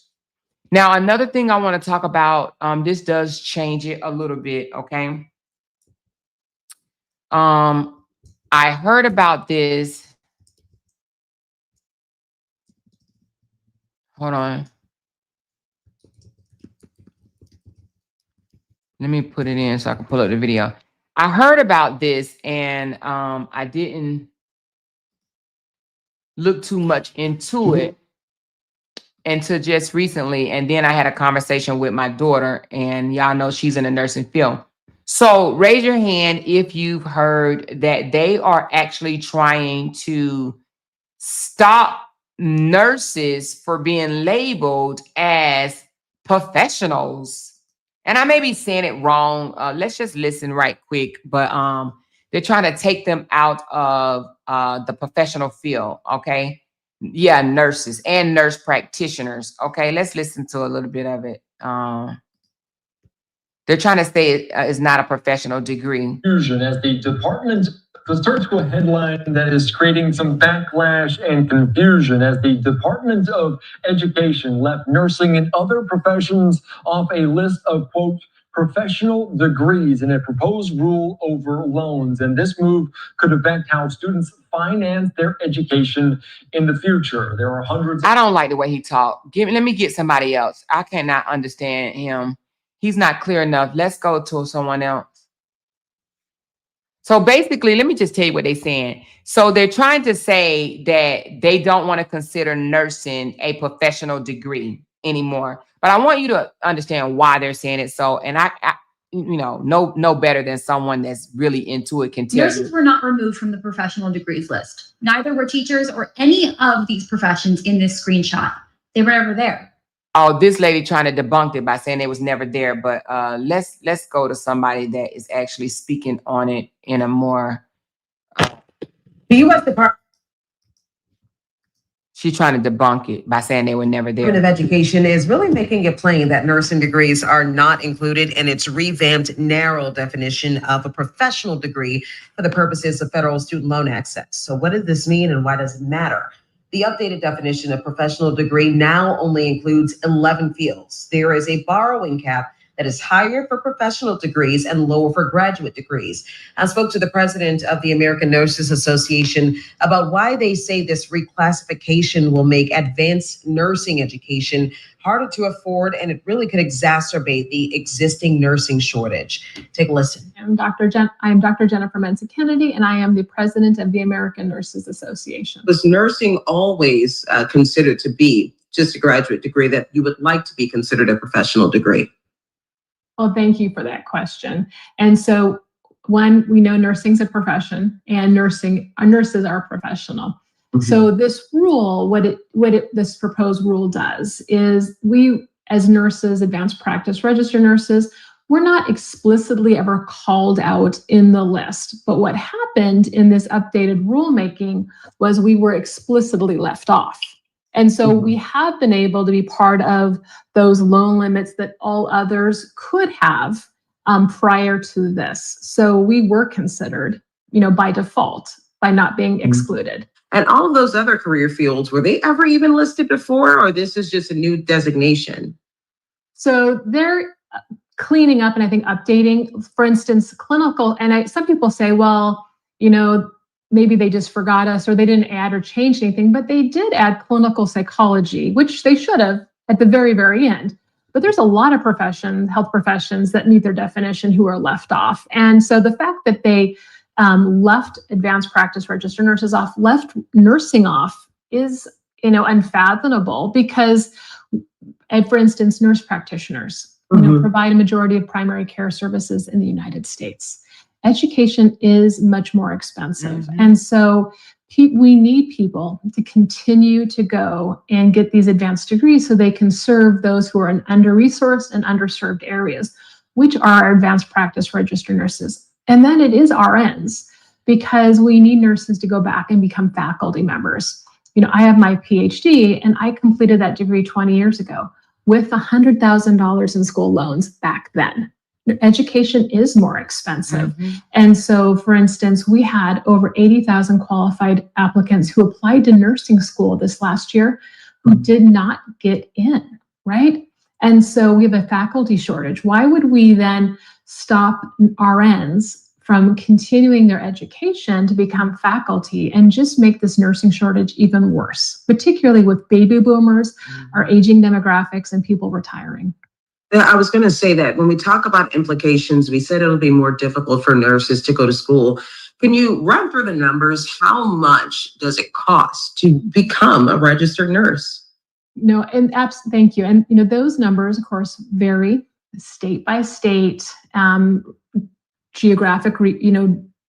Now, another thing I want to talk about, this does change it a little bit, okay? I heard about this. Hold on. Let me put it in so I can pull up the video. I heard about this and I didn't look too much into it until just recently. And then I had a conversation with my daughter, and y'all know she's in the nursing field. So raise your hand if you've heard that they are actually trying to stop nurses for being labeled as professionals. And I may be saying it wrong. Let's just listen right quick. But they're trying to take them out of the professional field, okay? Yeah, nurses and nurse practitioners. Okay, let's listen to a little bit of it. They're trying to say it's not a professional degree. Confusion as the department, let's start to a headline that is creating some backlash and confusion as the Department of Education left nursing and other professions off a list of, quote, professional degrees in a proposed rule over loans. And this move could affect how students finance their education in the future. There are hundreds. I don't like the way he talked. Let me get somebody else. I cannot understand him. He's not clear enough. Let's go to someone else. So basically, let me just tell you what they're saying. So they're trying to say that they don't want to consider nursing a professional degree anymore. But I want you to understand why they're saying it. So, and I you know better than someone that's really into it can tell you. Nurses were not removed from the professional degrees list. Neither were teachers or any of these professions in this screenshot. They were never there. Oh, this lady trying to debunk it by saying they was never there. But let's go to somebody that is actually speaking on it in a more. The U.S. Department She's trying to debunk it by saying they were never there. of Education is really making it plain that nursing degrees are not included in its revamped narrow definition of a professional degree for the purposes of federal student loan access. So what does this mean and why does it matter? The updated definition of professional degree now only includes 11 fields. There is a borrowing cap that is higher for professional degrees and lower for graduate degrees. I spoke to the president of the American Nurses Association about why they say this reclassification will make advanced nursing education harder to afford, and it really could exacerbate the existing nursing shortage. Take a listen. I'm Dr. Jennifer Mensa Kennedy, and I am the president of the American Nurses Association. Was nursing always considered to be just a graduate degree that you would like to be considered a professional degree? Well, thank you for that question. And so, one, we know nursing's a profession, and nurses are professional. Mm-hmm. So this rule, this proposed rule does is we, as nurses, advanced practice registered nurses, we're not explicitly ever called out in the list. But what happened in this updated rulemaking was we were explicitly left off. And so we have been able to be part of those loan limits that all others could have prior to this. So we were considered, by default, by not being excluded. And all of those other career fields, were they ever even listed before, or this is just a new designation? So they're cleaning up and I think updating, for instance, clinical. And some people say, well, maybe they just forgot us or they didn't add or change anything, but they did add clinical psychology, which they should have at the very, very end. But there's a lot of health professions that meet their definition who are left off. And so the fact that they left advanced practice registered nurses off, left nursing off is, unfathomable because, for instance, nurse practitioners, provide a majority of primary care services in the United States. Education is much more expensive. And so we need people to continue to go and get these advanced degrees so they can serve those who are in under-resourced and underserved areas, which are our advanced practice registered nurses. And then it is RNs, because we need nurses to go back and become faculty members. I have my PhD and I completed that degree 20 years ago with $100,000 in school loans back then. Education is more expensive. And so, for instance, we had over 80,000 qualified applicants who applied to nursing school this last year who did not get in, right? And so we have a faculty shortage. Why would we then stop RNs from continuing their education to become faculty and just make this nursing shortage even worse, particularly with baby boomers, our aging demographics, and people retiring? Yeah, I was going to say that when we talk about implications, we said it'll be more difficult for nurses to go to school. Can you run through the numbers? How much does it cost to become a registered nurse? No, and thank you. And those numbers, of course, vary state by state. Geographic,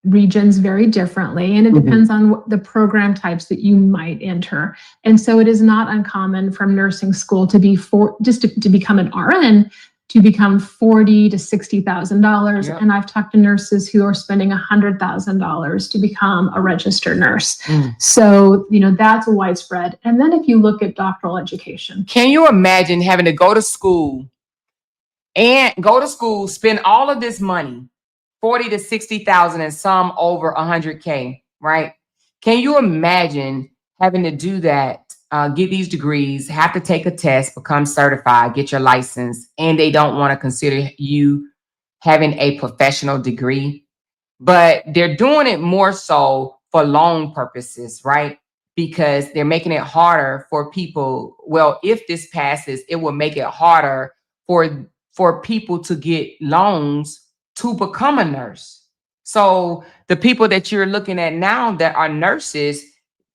regions vary differently, and it depends on what the program types that you might enter. And so it is not uncommon from nursing school to be to become an RN to become $40,000 to $60,000. And I've talked to nurses who are spending $100,000 to become a registered nurse. So, that's widespread. And then if you look at doctoral education. Can you imagine having to go to school, spend all of this money, 40 to 60,000 and some over 100K, right? Can you imagine having to do that, get these degrees, have to take a test, become certified, get your license, and they don't want to consider you having a professional degree? But they're doing it more so for loan purposes, right? Because they're making it harder for people. Well, if this passes, it will make it harder for people to get loans to become a nurse. So the people that you're looking at now that are nurses,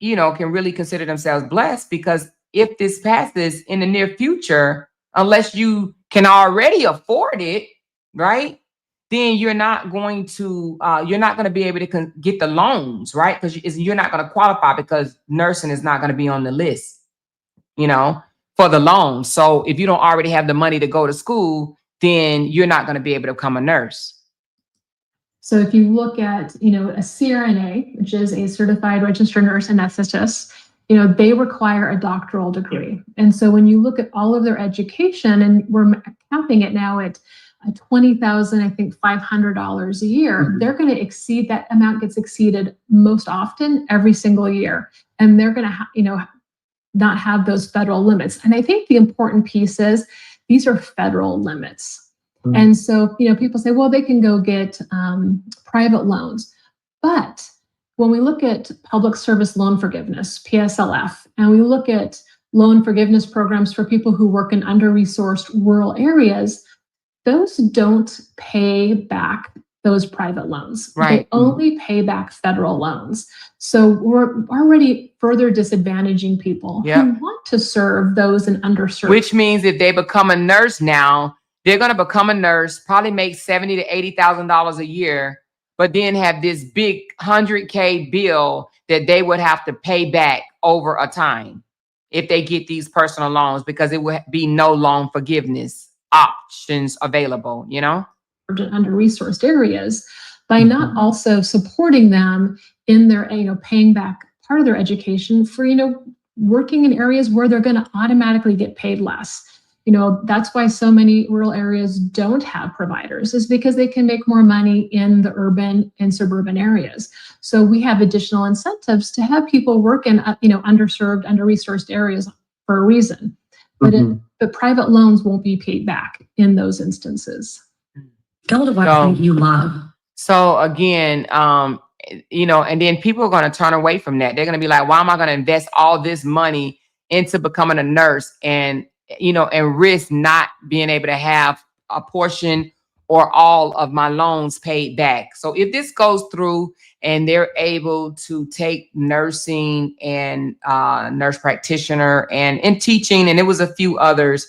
can really consider themselves blessed, because if this passes in the near future, unless you can already afford it, right, then you're not going to be able to get the loans, right? Because you're not going to qualify, because nursing is not going to be on the list, for the loan. So if you don't already have the money to go to school, then you're not going to be able to become a nurse. So if you look at, a CRNA, which is a certified registered nurse anesthetist, they require a doctoral degree. And so when you look at all of their education, and we're capping it now at $20,500 a year, they're going to exceed that amount, gets exceeded most often every single year. And they're going to, not have those federal limits. And I think the important piece is these are federal limits. And so, people say, well, they can go get private loans. But when we look at public service loan forgiveness, PSLF, and we look at loan forgiveness programs for people who work in under-resourced rural areas, those don't pay back those private loans. Right. They only pay back federal loans. So we're already further disadvantaging people who want to serve those in underserved. Which means if they become a nurse now, they're going to become a nurse, probably make $70,000 to $80,000 a year, but then have this big 100K bill that they would have to pay back over a time if they get these personal loans, because it would be no loan forgiveness options available, under-resourced areas, by not also supporting them in their, paying back part of their education for, working in areas where they're going to automatically get paid less. That's why so many rural areas don't have providers, is because they can make more money in the urban and suburban areas. So we have additional incentives to have people work in, underserved, under-resourced areas for a reason. But but private loans won't be paid back in those instances. Go to what you love. So again, and then people are going to turn away from that. They're going to be like, why am I going to invest all this money into becoming a nurse and risk not being able to have a portion or all of my loans paid back? So if this goes through and they're able to take nursing and nurse practitioner and teaching, and it was a few others,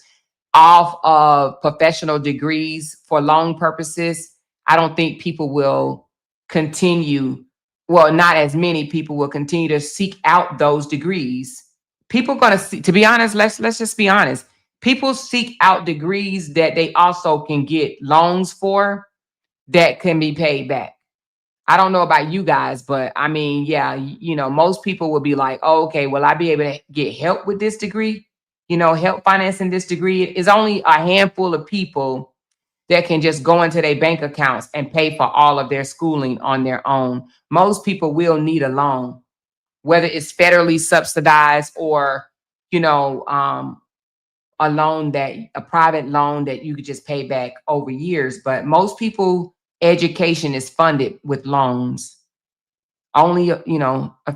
off of professional degrees for loan purposes, I don't think people will continue. Well, not as many people will continue to seek out those degrees. People are going to see, to be honest, let's just be honest. People seek out degrees that they also can get loans for that can be paid back. I don't know about you guys, but I mean, yeah, most people will be like, oh, okay, will I be able to get help with this degree? Help financing this degree. It's only a handful of people that can just go into their bank accounts and pay for all of their schooling on their own. Most people will need a loan, whether it's federally subsidized or, a private loan that you could just pay back over years. But most people, education is funded with loans. Only, a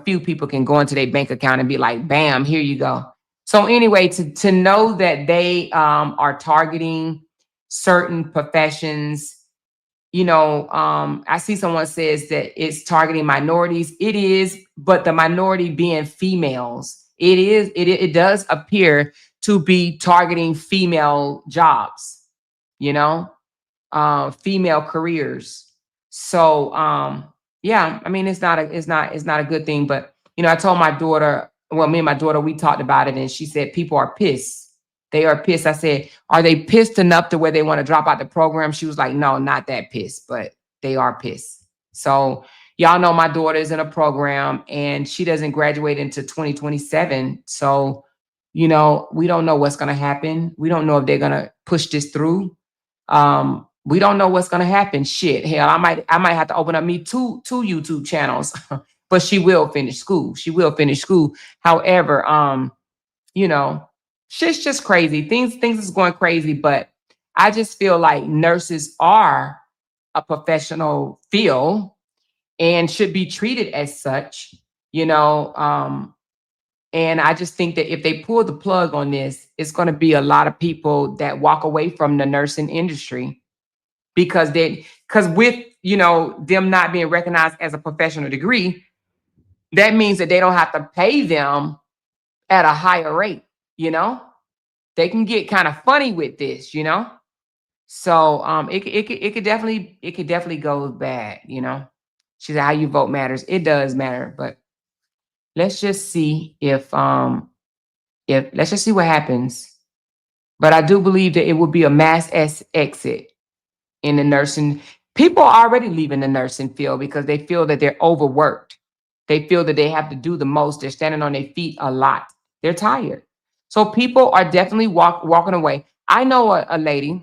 few people can go into their bank account and be like, bam, here you go. So anyway, to know that they are targeting certain professions, I see someone says that it's targeting minorities. It is, but the minority being females, it does appear to be targeting female jobs, female careers. So yeah, I mean, it's not a good thing. But I told my daughter, well, me and my daughter, we talked about it, and she said people are pissed. They are pissed. I said, are they pissed enough to where they want to drop out the program? She was like, no, not that pissed, but they are pissed. So y'all know my daughter is in a program and she doesn't graduate until 2027. So, we don't know what's going to happen. We don't know if they're going to push this through. We don't know what's going to happen. Shit. Hell, I might have to open up me two YouTube channels, but she will finish school. However, shit's just crazy. Things is going crazy, but I just feel like nurses are a professional field and should be treated as such, and I just think that if they pull the plug on this, it's going to be a lot of people that walk away from the nursing industry because with, them not being recognized as a professional degree, that means that they don't have to pay them at a higher rate, they can get kind of funny with this, so it could definitely go bad, She said, how you vote matters. It does matter, but let's just see if let's just see what happens. But I do believe that it will be a mass exit in the nursing. People are already leaving the nursing field because they feel that they're overworked. They feel that they have to do the most. They're standing on their feet a lot. They're tired. So people are definitely walking away. I know a lady,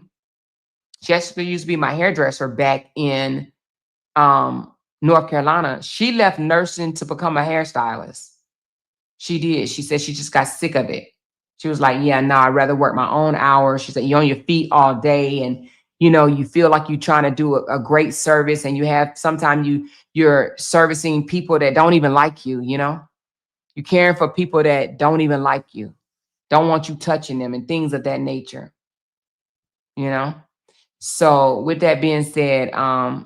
Jessica used to be my hairdresser back in North Carolina. She left nursing to become a hairstylist. She did. She said she just got sick of it. She was like, yeah, no, I'd rather work my own hours. She said, you're on your feet all day and, you feel like you're trying to do a great service and sometimes you're servicing people that don't even like you, You're caring for people that don't even like you, don't want you touching them and things of that nature, So with that being said, I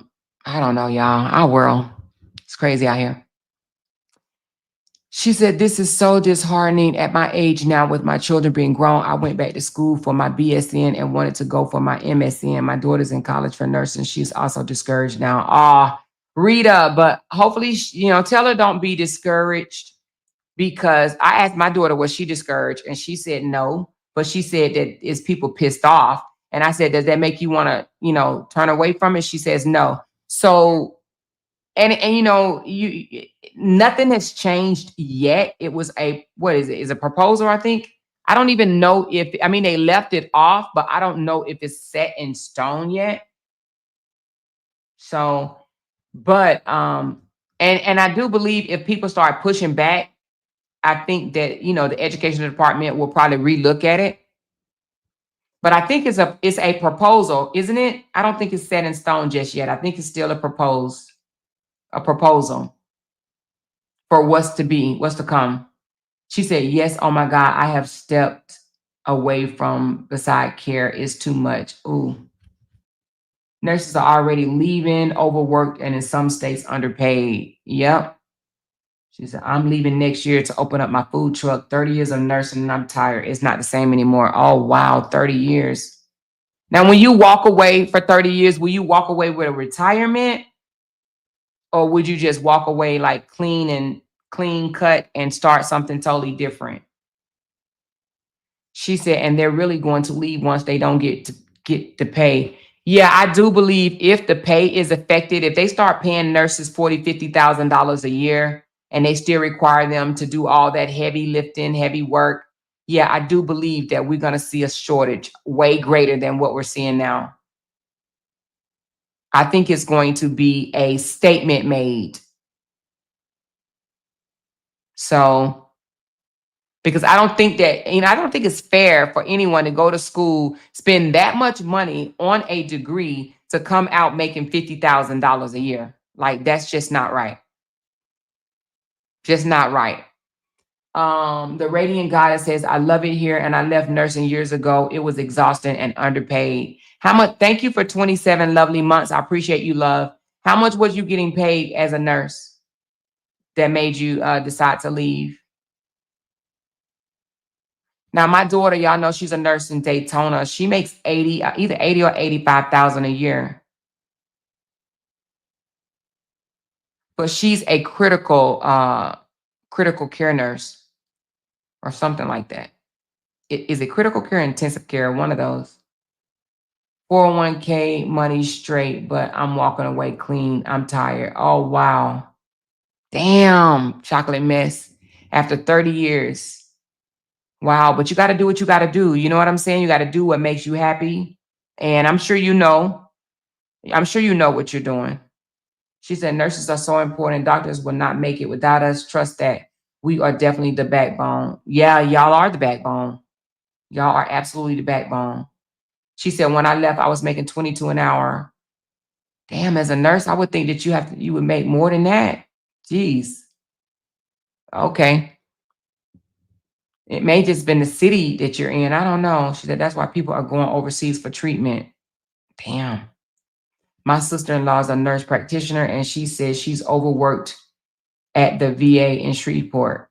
don't know, y'all, our world, it's crazy out here. She said, this is so disheartening at my age now with my children being grown. I went back to school for my BSN and wanted to go for my MSN. My daughter's in college for nursing. She's also discouraged now. Rita, but hopefully, tell her don't be discouraged, because I asked my daughter, was she discouraged? And she said no, but she said that it's people pissed off. And I said, does that make you want to, turn away from it? She says no. So, and nothing has changed yet. It was what is it? Is a proposal, I think. I don't even know they left it off, but I don't know if it's set in stone yet. So, but, and I do believe if people start pushing back, I think that, the education department will probably relook at it. But I think it's a proposal, isn't it? I don't think it's set in stone just yet. I think it's still a proposed a proposal for what's to come. She said, yes, oh my God, I have stepped away from beside care. It's too much. Ooh. Nurses are already leaving, overworked, and in some states underpaid. Yep. She said, I'm leaving next year to open up my food truck. 30 years of nursing and I'm tired. It's not the same anymore. Oh, wow, 30 years. Now, when you walk away for 30 years, will you walk away with a retirement? Or would you just walk away like clean cut and start something totally different? She said, and they're really going to leave once they don't get the pay. Yeah, I do believe if the pay is affected, if they start paying nurses $40,000, $50,000 a year, and they still require them to do all that heavy lifting, heavy work, yeah, I do believe that we're going to see a shortage way greater than what we're seeing now. I think it's going to be a statement made. So, because I don't think that, I don't think it's fair for anyone to go to school, spend that much money on a degree to come out making $50,000 a year. Like, that's just not right. Just not right. The Radiant Goddess says, I love it here and I left nursing years ago. It was exhausting and underpaid. How much? Thank you for 27 lovely months. I appreciate you, love. How much was you getting paid as a nurse that made you decide to leave? Now, my daughter, y'all know she's a nurse in Daytona. She makes either 80 or 85,000 a year. But she's a critical care nurse or something like that. Is it critical care or intensive care? One of those. 401k money straight, but I'm walking away clean. I'm tired. Oh, wow. Damn, chocolate mess. After 30 years. Wow, but you got to do what you got to do. You know what I'm saying? You got to do what makes you happy. And I'm sure you know. I'm sure you know what you're doing. She said, nurses are so important. Doctors will not make it without us. Trust that. We are definitely the backbone. Yeah, y'all are the backbone. Y'all are absolutely the backbone. She said, when I left, I was making $22 an hour. Damn, as a nurse, I would think that you would make more than that. Jeez. Okay. It may just been the city that you're in. I don't know. She said, that's why people are going overseas for treatment. Damn. My sister-in-law is a nurse practitioner, and she says she's overworked at the VA in Shreveport.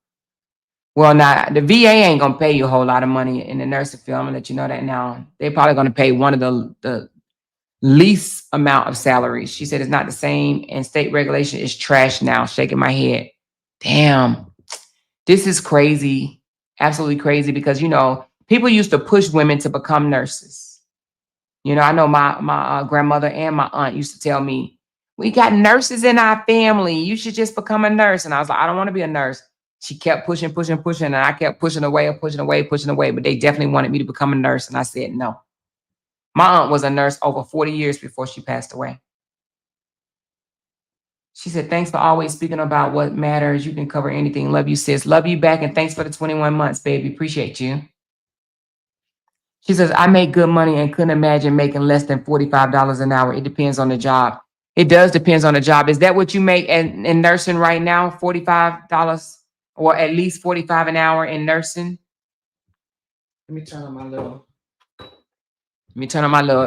Well, now, the VA ain't going to pay you a whole lot of money in the nursing field. I'm going to let you know that now. They're probably going to pay one of the least amount of salaries. She said it's not the same, and state regulation is trash now. Shaking my head. Damn. This is crazy. Absolutely crazy because, people used to push women to become nurses. I know my grandmother and my aunt used to tell me, we got nurses in our family. You should just become a nurse. And I was like, I don't want to be a nurse. She kept pushing, and I kept pushing away. But they definitely wanted me to become a nurse. And I said, no. My aunt was a nurse over 40 years before she passed away. She said, thanks for always speaking about what matters. You can cover anything. Love you, sis. Love you back. And thanks for the 21 months, baby. Appreciate you. She says, I make good money and couldn't imagine making less than $45 an hour. It depends on the job. It does depend on the job. Is that what you make in nursing right now? $45 or at least $45 an hour in nursing? Let me turn on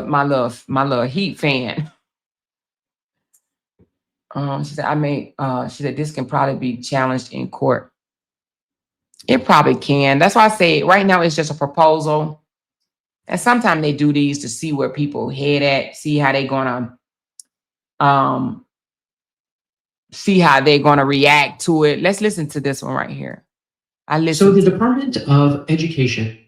my little heat fan. She said, this can probably be challenged in court. It probably can. That's why I say right now it's just a proposal. And sometimes they do these to see where people head at, see how they're gonna react to it. Let's listen to this one right here. So the Department of Education.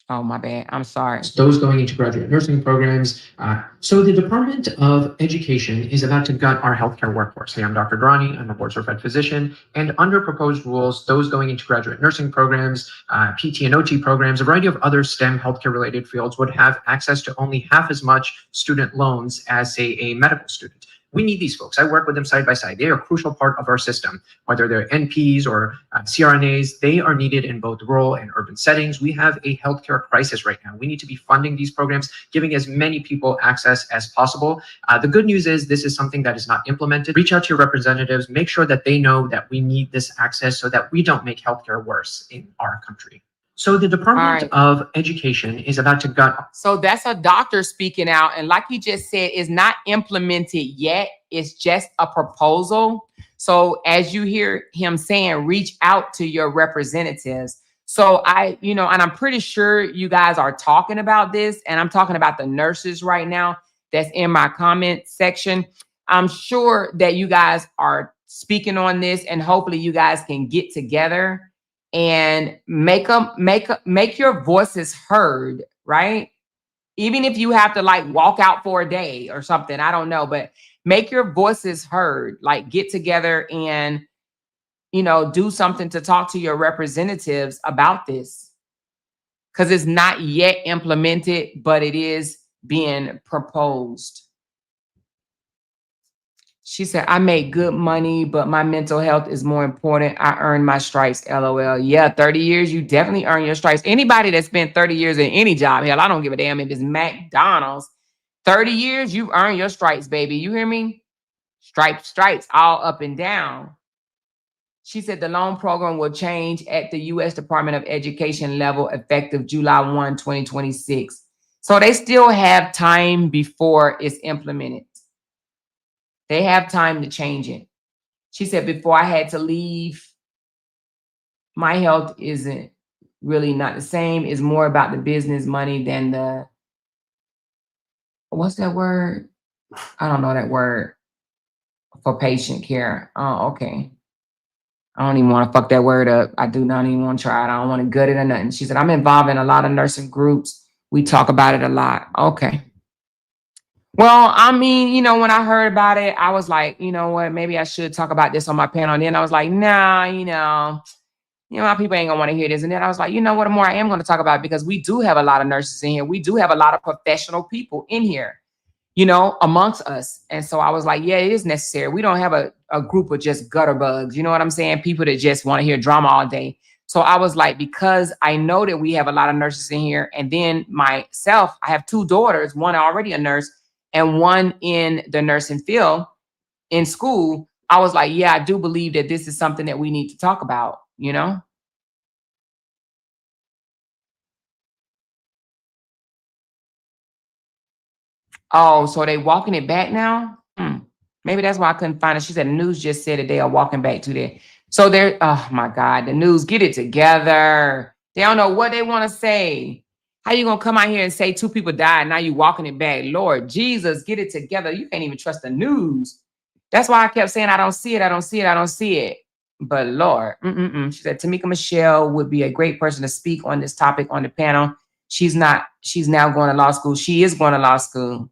Oh, my bad. I'm sorry. Those going into graduate nursing programs. So the Department of Education is about to gut our healthcare workforce. Hey, I'm Dr. Durrani. I'm a board-certified physician. And under proposed rules, those going into graduate nursing programs, PT and OT programs, a variety of other STEM healthcare-related fields would have access to only half as much student loans as, say, a medical student. We need these folks. I work with them side by side. They are a crucial part of our system, whether they're NPs or CRNAs. They are needed in both rural and urban settings. We have a healthcare crisis right now. We need to be funding these programs, giving as many people access as possible. The good news is this is something that is not implemented. Reach out to your representatives, make sure that they know that we need this access so that we don't make healthcare worse in our country. So the Department of Education is about to gut. So that's a doctor speaking out. And like you just said, it's not implemented yet. It's just a proposal. So as you hear him saying, reach out to your representatives. So and I'm pretty sure you guys are talking about this, and I'm talking about the nurses right now that's in my comment section. I'm sure that you guys are speaking on this, and hopefully you guys can get together and make your voices heard, right? Even if you have to like walk out for a day or something, I don't know, but make your voices heard, like get together and, do something to talk to your representatives about this. Because it's not yet implemented, but it is being proposed. She said, I make good money, but my mental health is more important. I earn my stripes, LOL. Yeah, 30 years, you definitely earn your stripes. Anybody that spent 30 years in any job, hell, I don't give a damn if it's McDonald's. 30 years, you earn your stripes, baby. You hear me? Stripes, all up and down. She said the loan program will change at the U.S. Department of Education level effective July 1, 2026. So they still have time before it's implemented. They have time to change it. She said, before I had to leave, my health isn't really not the same. It's more about the business money than the, what's that word? I don't know that word for patient care. Oh, okay. I don't even want to fuck that word up. I do not even want to try it. I don't want to gut it or nothing. She said, I'm involved in a lot of nursing groups. We talk about it a lot. Okay. Well, I mean, when I heard about it, I was like, you know what, maybe I should talk about this on my panel. And then I was like, nah, my people ain't gonna want to hear this. And then I was like, you know what, more I am going to talk about it because we do have a lot of nurses in here. We do have a lot of professional people in here, amongst us. And so I was like, yeah, it is necessary. We don't have a group of just gutter bugs. You know what I'm saying? People that just want to hear drama all day. So I was like, because I know that we have a lot of nurses in here. And then myself, I have 2 daughters, one already a nurse, and one in the nursing field in school. I was like, yeah, I do believe that this is something that we need to talk about, Oh, so they walking it back now? Maybe that's why I couldn't find it. She said the news just said that they are walking back to there. So they're, oh my God, the news, get it together. They don't know what they want to say. How you going to come out here and say 2 people died, now you walking it back? Lord Jesus, get it together. You can't even trust the news. That's why I kept saying, I don't see it, I don't see it, I don't see it. But Lord, She said, Tamika Michelle would be a great person to speak on this topic on the panel. She's now going to law school. She is going to law school.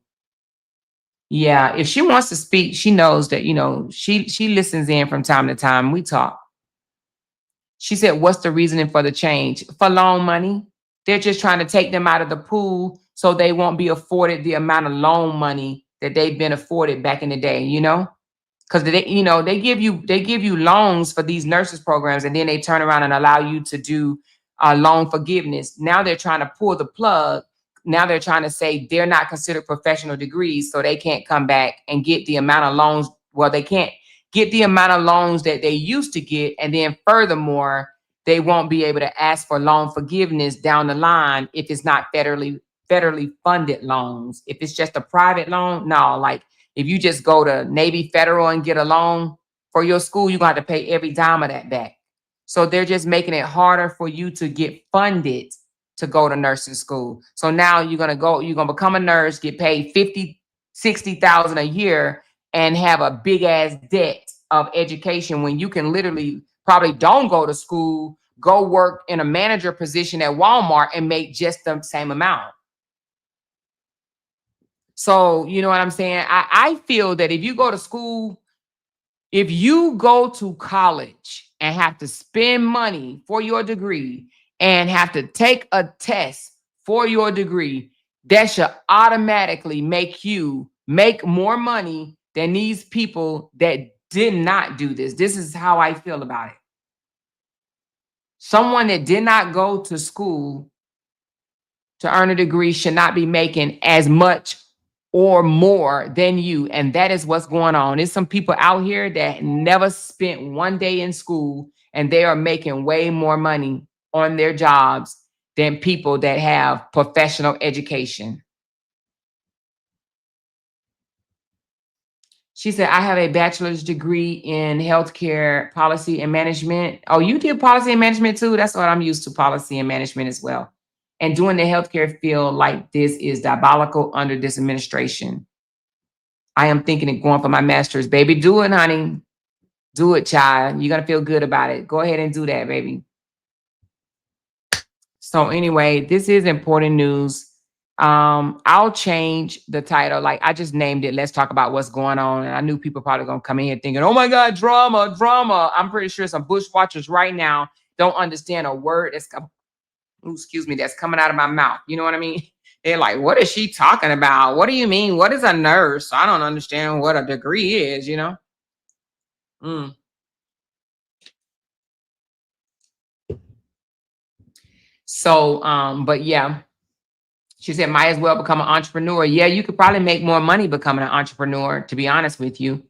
Yeah, if she wants to speak, she knows that, she listens in from time to time. We talk. She said, what's the reasoning for the change? For loan money. They're just trying to take them out of the pool so they won't be afforded the amount of loan money that they've been afforded back in the day, Because they give you loans for these nurses programs, and then they turn around and allow you to do loan forgiveness. Now they're trying to pull the plug. Now they're trying to say they're not considered professional degrees, so they can't come back and get the amount of loans. Well, they can't get the amount of loans that they used to get. And then furthermore, they won't be able to ask for loan forgiveness down the line if it's not federally funded loans. If it's just a private loan, no, like if you just go to Navy Federal and get a loan for your school, you're going to have to pay every dime of that back. So they're just making it harder for you to get funded to go to nursing school. So now you're going to become a nurse, get paid 50, 60,000 a year and have a big ass debt of education when you can literally probably don't go to school, go work in a manager position at Walmart and make just the same amount. So, you know what I'm saying? I feel that if you go to school, if you go to college and have to spend money for your degree and have to take a test for your degree, that should automatically make you make more money than these people that did not do this. This is how I feel about it. Someone that did not go to school to earn a degree should not be making as much or more than you. And that is what's going on. There's some people out here that never spent one day in school, and they are making way more money on their jobs than people that have professional education. She said, I have a bachelor's degree in healthcare policy and management. Oh, you did policy and management too? That's what I'm used to, policy and management as well. And doing the healthcare field like this is diabolical under this administration. I am thinking of going for my master's. Baby, do it, honey. Do it, child. You're going to feel good about it. Go ahead and do that, baby. So anyway, this is important news. I'll change the title. Like, I just named it, Let's Talk About What's Going On. And I knew people probably going to come in here thinking, oh my God, drama, drama. I'm pretty sure some bushwatchers right now don't understand a word that's that's coming out of my mouth. You know what I mean? They're like, what is she talking about? What do you mean? What is a nurse? I don't understand what a degree is, you know? So, but yeah, she said, might as well become an entrepreneur. Yeah, you could probably make more money becoming an entrepreneur, to be honest with you.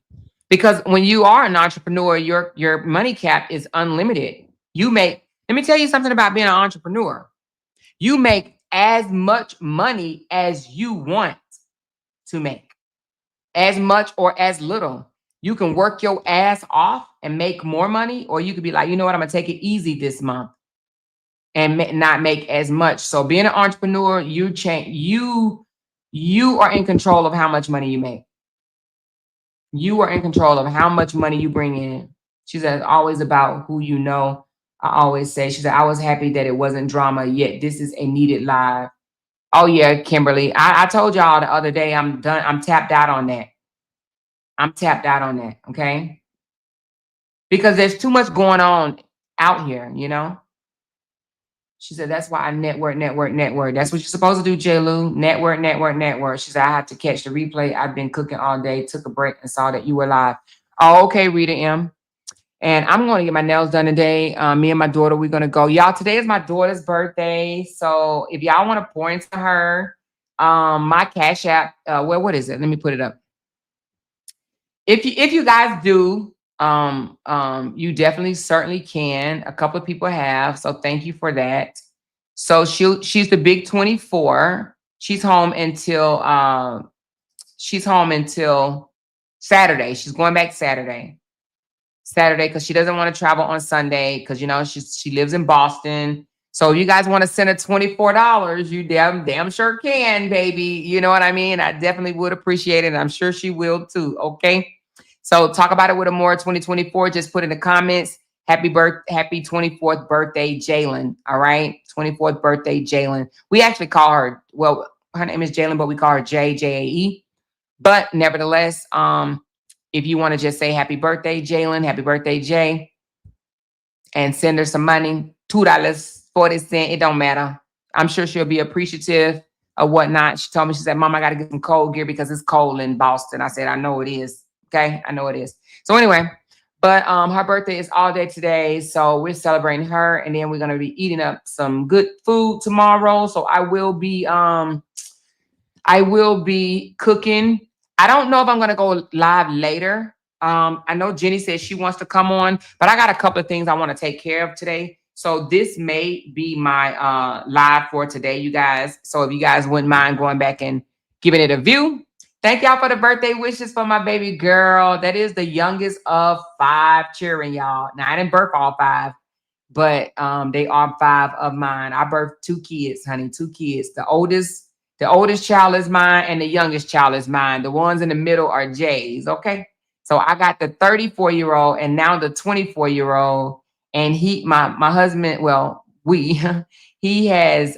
Because when you are an entrepreneur, your money cap is unlimited. Let me tell you something about being an entrepreneur. You make as much money as you want to make, as much or as little. You can work your ass off and make more money, or you could be like, you know what, I'm gonna take it easy this month and not make as much. So being an entrepreneur, you are in control of how much money you make. You are in control of how much money you bring in. She said, it's always about who you know. I always say, she said, I was happy that it wasn't drama, yet this is a needed live. Oh yeah, Kimberly. I told y'all the other day, I'm done. I'm tapped out on that. I'm tapped out on that, okay? Because there's too much going on out here, you know? She said, that's why I network. That's what you're supposed to do, J-Lou. Network. She said, I had to catch the replay. I've been cooking all day, took a break and saw that you were live. Oh, okay, Rita M. And I'm going to get my nails done today. Me and my daughter, we're going to go. Y'all, today is my daughter's birthday. So if y'all want to pour into her, my Cash App, what is it? Let me put it up. If you guys do, you definitely certainly can. A couple of people have. So thank you for that. So she's the big 24. She's home until Saturday. She's going back Saturday because she doesn't want to travel on Sunday because, you know, she lives in Boston. So if you guys want to send her $24, you damn sure can, baby. You know what I mean? I definitely would appreciate it. And I'm sure she will too. Okay. So talk about it with Amora 2024. Just put in the comments, happy 24th birthday, Jalen. All right. 24th birthday, Jalen. We actually call her, well, her name is Jalen, but we call her J-A-E. But nevertheless, if you want to just say happy birthday, Jalen, happy birthday, Jay, and send her some money, $2.40, it don't matter. I'm sure she'll be appreciative of whatnot. She told me, she said, Mom, I got to get some cold gear because it's cold in Boston. I said, I know it is. Okay, I know it is. So anyway, but her birthday is all day today. So we're celebrating her. And then we're going to be eating up some good food tomorrow. So I will be cooking. I don't know if I'm going to go live later. I know Jenny said she wants to come on, but I got a couple of things I want to take care of today. So this may be my live for today, you guys. So if you guys wouldn't mind going back and giving it a view. Thank y'all for the birthday wishes for my baby girl. That is the youngest of 5 children, y'all. Now, I didn't birth all 5, but they are 5 of mine. I birthed 2 kids, honey, 2 kids. The oldest child is mine and the youngest child is mine. The ones in the middle are Jay's, okay? So I got the 34-year-old and now the 24-year-old. And my husband, well, he has,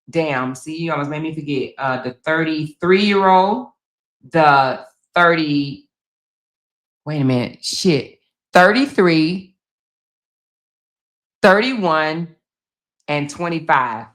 damn, see, you almost made me forget, the 33-year-old, the 30, wait a minute, shit, 33, 31, and 25.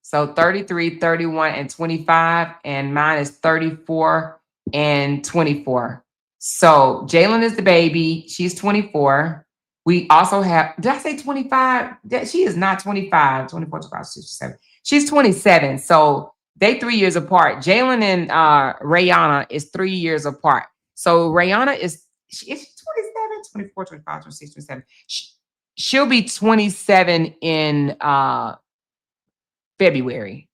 So 33, 31, and 25, and mine is 34 and 24. So Jalen is the baby. She's 24. We also have, did I say 25? She is not 25, 24, 25, 67. She's 27. So they 3 years apart. Jalen and Rayana is 3 years apart. So Rayana is she 27, 24, 25, 26, 27. She'll be 27 in February.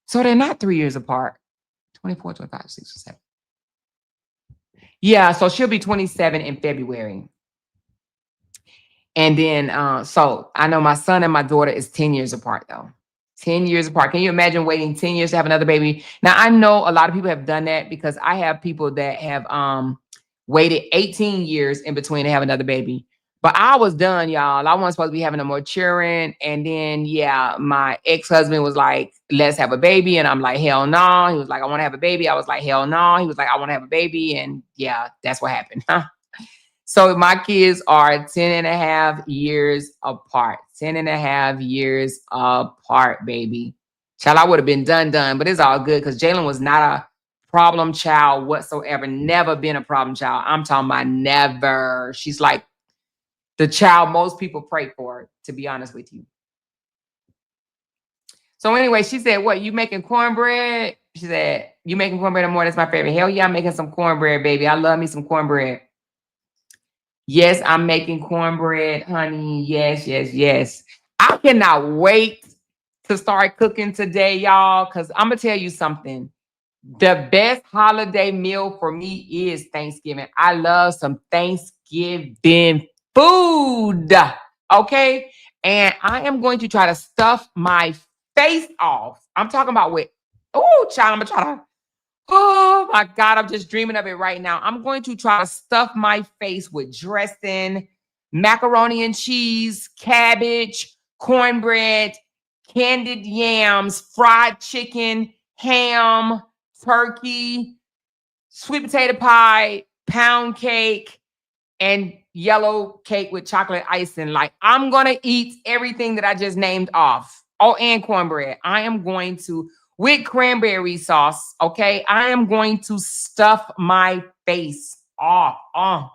So they're not 3 years apart. 24, 25, 67. Yeah, so she'll be 27 in February. And then, so I know my son and my daughter is 10 years apart, though. 10 years apart. Can you imagine waiting 10 years to have another baby? Now, I know a lot of people have done that because I have people that have waited 18 years in between to have another baby. But I was done, y'all. I wasn't supposed to be having no more children. And then, yeah, my ex-husband was like, let's have a baby. And I'm like, hell no. He was like, I want to have a baby. I was like, hell no. He was like, I want to have a baby. And yeah, that's what happened. So my kids are 10 and a half years apart. 10 and a half years apart, baby. Child, I would have been done, but it's all good because Jalen was not a problem child whatsoever. Never been a problem child. I'm talking about never. She's like the child most people pray for, to be honest with you. So anyway, she said, what, you making cornbread? She said, you making cornbread in the morning? That's my favorite. Hell yeah, I'm making some cornbread, baby. I love me some cornbread. Yes, I'm making cornbread, honey. Yes, yes, yes. I cannot wait to start cooking today, y'all, because I'm going to tell you something. The best holiday meal for me is Thanksgiving. I love some Thanksgiving food, okay? And I am going to try to stuff my face off. I'm talking about with, oh, child, I'm going to try to, oh my God, I'm just dreaming of it right now. I'm going to try to stuff my face with dressing, macaroni and cheese, cabbage, cornbread, candied yams, fried chicken, ham, turkey, sweet potato pie, pound cake, and yellow cake with chocolate icing. Like, I'm going to eat everything that I just named off. Oh, and cornbread. I am going to, with cranberry sauce, okay? I am going to stuff my face off. Oh,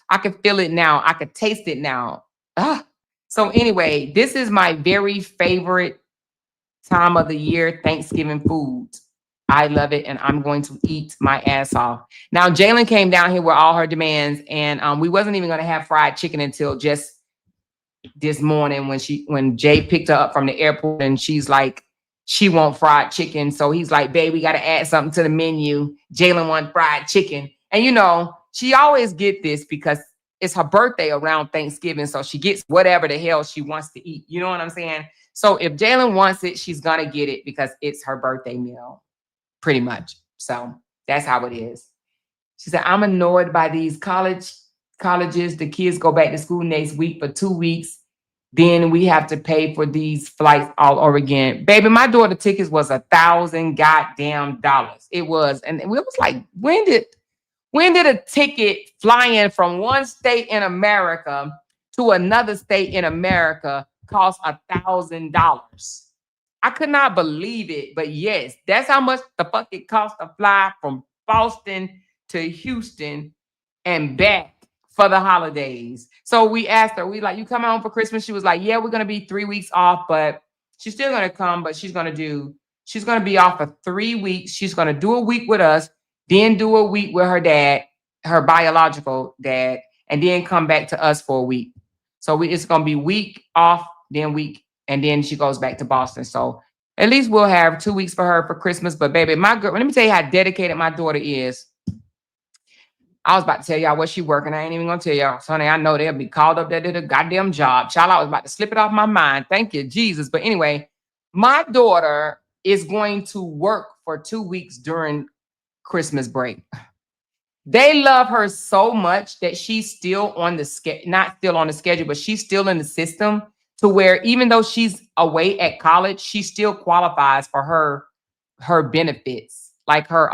I can feel it now. I can taste it now. So anyway, this is my very favorite time of the year, Thanksgiving food. I love it, and I'm going to eat my ass off. Now, Jalen came down here with all her demands, and we wasn't even going to have fried chicken until just this morning when Jay picked her up from the airport, and she's like, she want fried chicken. So he's like, babe, we got to add something to the menu. Jalen want fried chicken. And, you know, she always get this because it's her birthday around Thanksgiving, so she gets whatever the hell she wants to eat. You know what I'm saying? So if Jalen wants it, she's going to get it because it's her birthday meal. Pretty much. So that's how it is. She said, I'm annoyed by these colleges. The kids go back to school next week for 2 weeks. Then we have to pay for these flights all over again. Baby, my daughter tickets was $1,000 goddamn dollars. It was. And we was like, when did a ticket flying from one state in America to another state in America cost $1,000? I could not believe it, but yes, that's how much the fuck it cost to fly from Boston to Houston and back for the holidays. So we asked her, we like, you coming home for Christmas? She was like, yeah, we're going to be 3 weeks off, but she's still going to come, but she's going to be off for 3 weeks. She's going to do a week with us, then do a week with her dad, her biological dad, and then come back to us for a week. So it's going to be week off, then week, and then she goes back to Boston. So at least we'll have 2 weeks for her for Christmas. But baby, my girl, let me tell you how dedicated my daughter is. I was about to tell y'all what she working. I ain't even gonna tell y'all. Sonny, I know they'll be called up there to the goddamn job. Child, I was about to slip it off my mind. Thank you, Jesus. But anyway, my daughter is going to work for 2 weeks during Christmas break. They love her so much that she's still on the not still on the schedule, but she's still in the system to where even though she's away at college, she still qualifies for her benefits, like her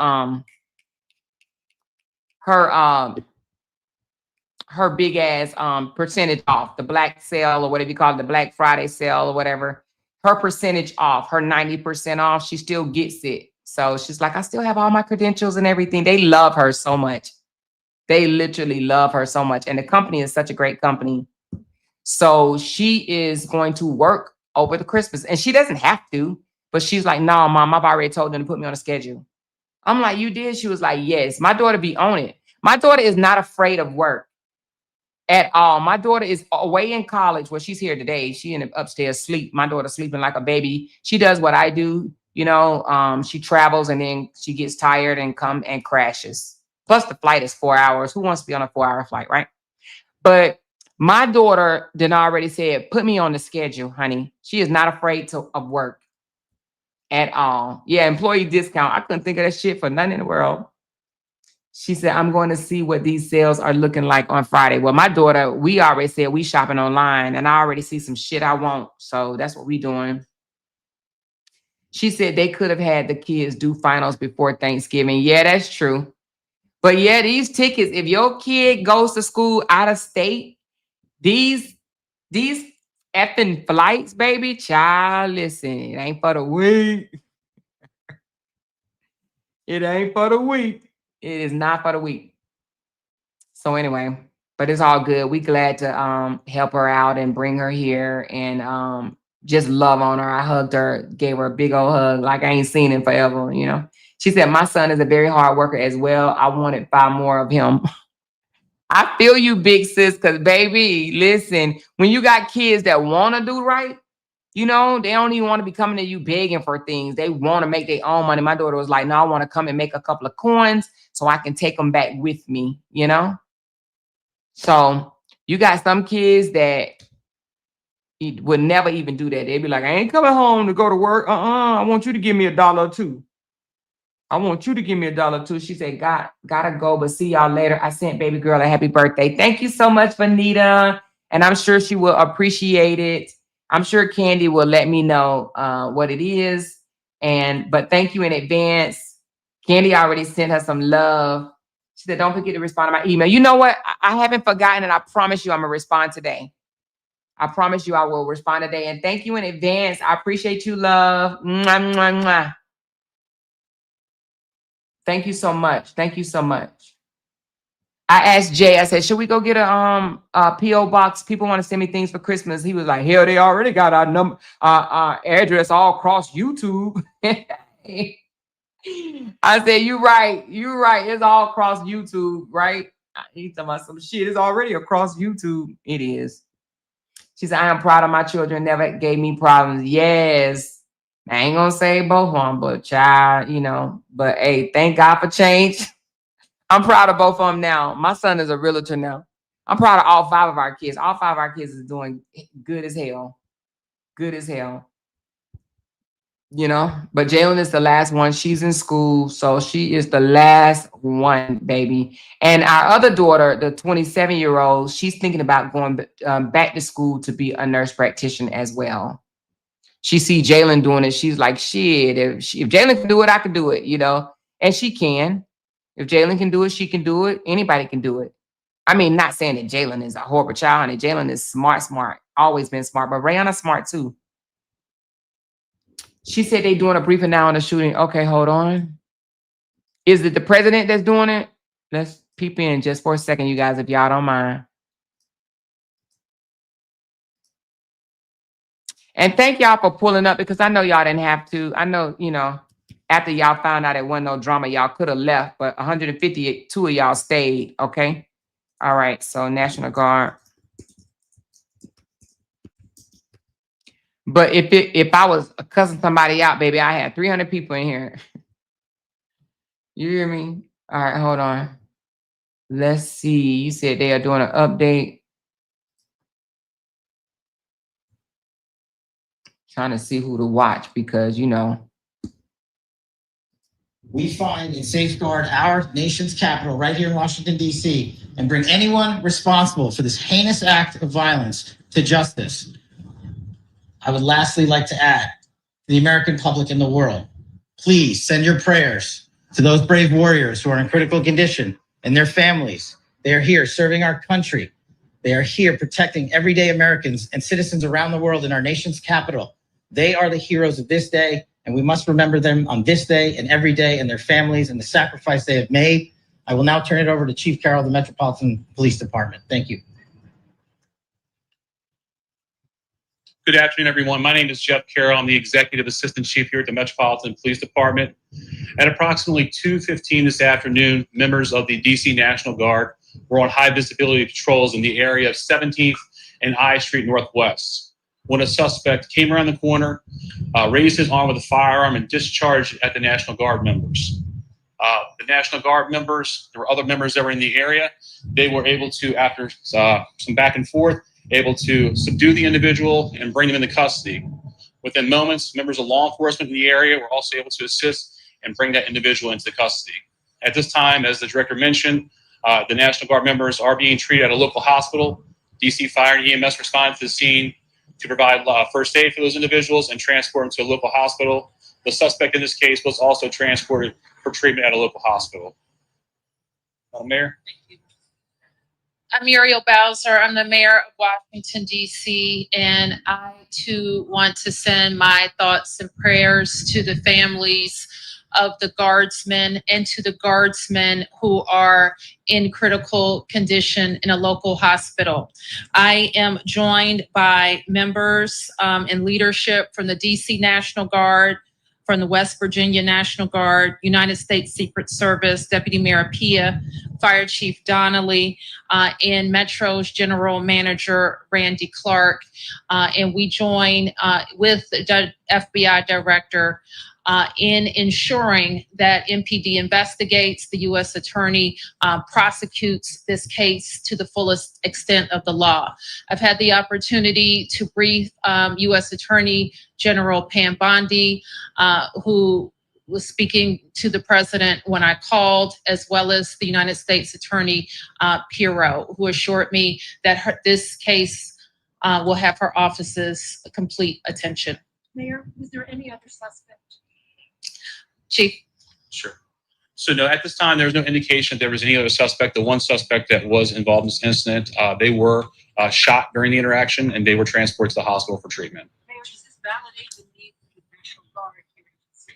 big ass percentage off, the Black sale or whatever you call it, the Black Friday sale or whatever. Her percentage off, her 90% off, she still gets it. So she's like, I still have all my credentials and everything. They love her so much. They literally love her so much. And the company is such a great company. So she is going to work over the Christmas. And she doesn't have to, but she's like, no, Mom, I've already told them to put me on a schedule. I'm like, you did? She was like, yes. My daughter be on it. My daughter is not afraid of work at all. My daughter is away in college. Well, she's here today. She in the upstairs sleep. My daughter's sleeping like a baby. She does what I do. You know, she travels and then she gets tired and come and crashes. Plus the flight is 4 hours. Who wants to be on a 4-hour flight, right? But my daughter did already said, put me on the schedule, honey. She is not afraid of work at all. Yeah, employee discount. I couldn't think of that shit for nothing in the world. She said, I'm going to see what these sales are looking like on Friday. Well, my daughter, we already said we shopping online and I already see some shit I want. So that's what we doing. She said they could have had the kids do finals before Thanksgiving. Yeah, that's true. But yeah, these tickets, if your kid goes to school out of state, these effing flights, baby, child, listen, it ain't for the weak. It ain't for the weak. It is not for the weak. So anyway, but it's all good. We glad to help her out and bring her here and just love on her. I hugged her, gave her a big old hug like I ain't seen him forever, you know. She said, my son is a very hard worker as well. I wanted 5 more of him. I feel you, big sis, because baby, listen, when you got kids that want to do right, you know, they don't even want to be coming to you begging for things. They want to make their own money. My daughter was like, no, I want to come and make a couple of coins so I can take them back with me, you know? So you got some kids that would never even do that. They'd be like, I ain't coming home to go to work. I want you to give me $1 or $2. I want you to give me $1 or $2. She said, gotta go, but see y'all later. I sent baby girl a happy birthday. Thank you so much, Vanita. And I'm sure she will appreciate it. I'm sure Candy will let me know what it is. But thank you in advance. Candy already sent her some love. She said, don't forget to respond to my email. You know what? I haven't forgotten, and I promise you I'm going to respond today. I promise you I will respond today. And thank you in advance. I appreciate you, love. Mwah, mwah, mwah. Thank you so much. Thank you so much. I asked Jay, I said, should we go get a P.O. box? People want to send me things for Christmas. He was like, hell, they already got our number, our address all across YouTube. I said, you're right. You're right. It's all across YouTube, right? He's talking about some shit. It's already across YouTube. It is. She said, I am proud of my children. Never gave me problems. Yes. I ain't gonna say both of them, but child, you know, but hey, thank God for change. I'm proud of both of them now. My son is a realtor now. I'm proud of all 5 of our kids. All 5 of our kids is doing good as hell. Good as hell. You know, but Jalen is the last one. She's in school, so she is the last one, baby. And our other daughter, the 27-year-old, she's thinking about going back to school to be a nurse practitioner as well. She see Jalen doing it. She's like, shit, if Jalen can do it, I can do it, you know? And she can. If Jalen can do it, she can do it. Anybody can do it. I mean, not saying that Jalen is a horrible child, and Jalen is smart, always been smart, but Rihanna's smart too. She said they doing a briefing now on the shooting. Okay, hold on. Is it the president that's doing it? Let's peep in just for a second, you guys, if y'all don't mind. And thank y'all for pulling up, because I know y'all didn't have to. I know, you know, after y'all found out it wasn't no drama, y'all could have left, but 152 of y'all stayed, okay? All right, so National Guard. But if I was cussing somebody out, baby, I had 300 people in here. You hear me? All right, hold on. Let's see. You said they are doing an update. Trying to see who to watch because, you know. We find and safeguard our nation's capital right here in Washington, D.C., and bring anyone responsible for this heinous act of violence to justice. I would lastly like to add to the American public and the world, please send your prayers to those brave warriors who are in critical condition and their families. They are here serving our country. They are here protecting everyday Americans and citizens around the world in our nation's capital. They are the heroes of this day and we must remember them on this day and every day and their families and the sacrifice they have made. I will now turn it over to Chief Carroll of the Metropolitan Police Department. Thank you. Good afternoon, everyone. My name is Jeff Carroll. I'm the Executive Assistant Chief here at the Metropolitan Police Department. At approximately 2:15 this afternoon, members of the DC National Guard were on high visibility patrols in the area of 17th and I Street Northwest when a suspect came around the corner, raised his arm with a firearm, and discharged at the National Guard members. The National Guard members, there were other members that were in the area. They were able to, after some back and forth, able to subdue the individual and bring them into custody. Within moments, members of law enforcement in the area were also able to assist and bring that individual into custody. At this time, as the director mentioned, the National Guard members are being treated at a local hospital. DC Fire and EMS responded to the scene to provide first aid for those individuals and transport them to a local hospital. The suspect in this case was also transported for treatment at a local hospital. Mayor? Thank you. I'm Muriel Bowser. I'm the mayor of Washington, D.C., and I too want to send my thoughts and prayers to the families of the guardsmen and to the guardsmen who are in critical condition in a local hospital. I am joined by members and leadership from the DC National Guard, from the West Virginia National Guard, United States Secret Service, Deputy Mayor Pia, Fire Chief Donnelly, and Metro's General Manager Randy Clark. And we join with the FBI Director in ensuring that MPD investigates, the U.S. Attorney prosecutes this case to the fullest extent of the law. I've had the opportunity to brief U.S. Attorney General Pam Bondi, who was speaking to the president when I called, as well as the United States Attorney Pirro, who assured me that this case will have her office's complete attention. Mayor, was there any other suspect? Chief. Sure. So no, at this time, there was no indication there was any other suspect. The one suspect that was involved in this incident, they were shot during the interaction and they were transported to the hospital for treatment. Mayor, does this validate the need for the National Guard here in D.C.?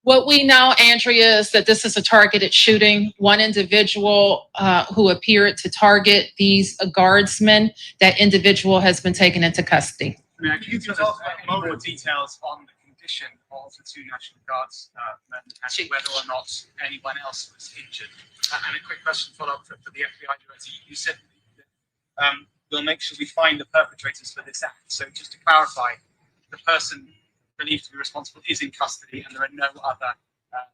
What we know, Andrea, is that this is a targeted shooting. One individual who appeared to target these guardsmen, that individual has been taken into custody. Can you tell us more details on the condition of the two National Guards men and whether or not anyone else was injured? And a quick question follow-up for the FBI director. You said that we'll make sure we find the perpetrators for this act. So just to clarify, the person believed to be responsible is in custody and there are no other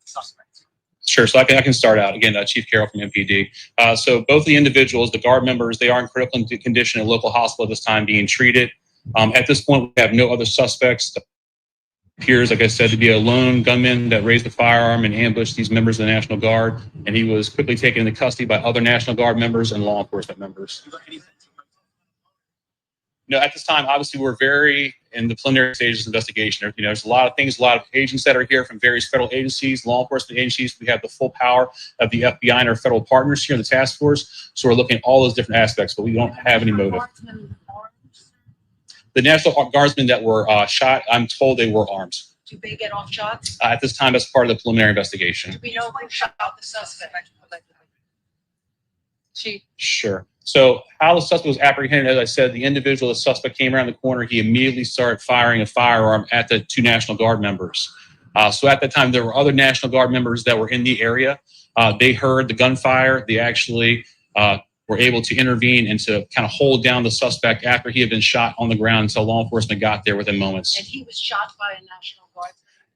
suspects. Sure. So I can start out again, Chief Carroll from MPD. So both the individuals, the guard members, they are in critical condition in a local hospital at this time being treated. At this point, we have no other suspects. Appears, like I said, to be a lone gunman that raised the firearm and ambushed these members of the National Guard, and he was quickly taken into custody by other National Guard members and law enforcement members. No, at this time, obviously, we're very in the preliminary stages of investigation. You know, there's a lot of things, a lot of agents that are here from various federal agencies, law enforcement agencies. We have the full power of the FBI and our federal partners here in the task force. So we're looking at all those different aspects, but we don't have any motive. The National Guardsmen that were shot, I'm told they were armed. Do they get off shots? At this time, as part of the preliminary investigation. Do we know who shot the suspect? Chief. Sure. So how the suspect was apprehended, as I said, the individual, the suspect came around the corner. He immediately started firing a firearm at the two National Guard members. So at that time, there were other National Guard members that were in the area. They heard the gunfire. They actually were able to intervene and to kind of hold down the suspect after he had been shot on the ground until law enforcement got there within moments. And he was shot by a National Guard.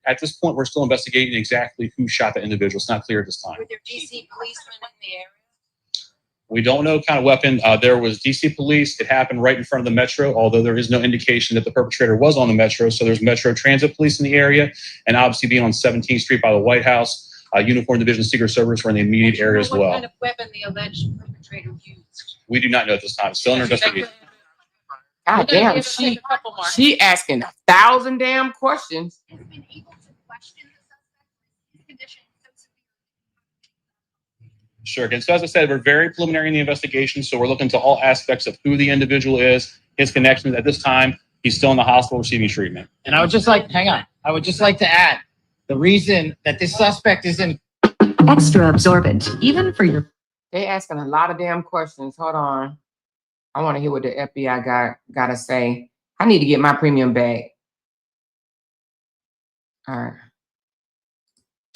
At this point, we're still investigating exactly who shot the individual. It's not clear at this time. Were there DC policemen in the area? We don't know what kind of weapon. There was DC police. It happened right in front of the Metro, although there is no indication that the perpetrator was on the Metro. So there's Metro Transit Police in the area, and obviously being on 17th Street by the White House, Uniform Division Secret Service were in the immediate area as well. What kind of weapon the alleged perpetrator used? We do not know at this time. Still under investigation. God damn, she asking 1,000 damn questions. Has been able to question the suspect condition. Sure. Again, so as I said, we're very preliminary in the investigation, so we're looking to all aspects of who the individual is, his connections. At this time, he's still in the hospital receiving treatment. And I would just like, hang on. I would just like to add the reason that this suspect is in Extra absorbent, even for your. They asking a lot of damn questions. Hold on. I want to hear what the FBI gotta say. I need to get my premium back. All right.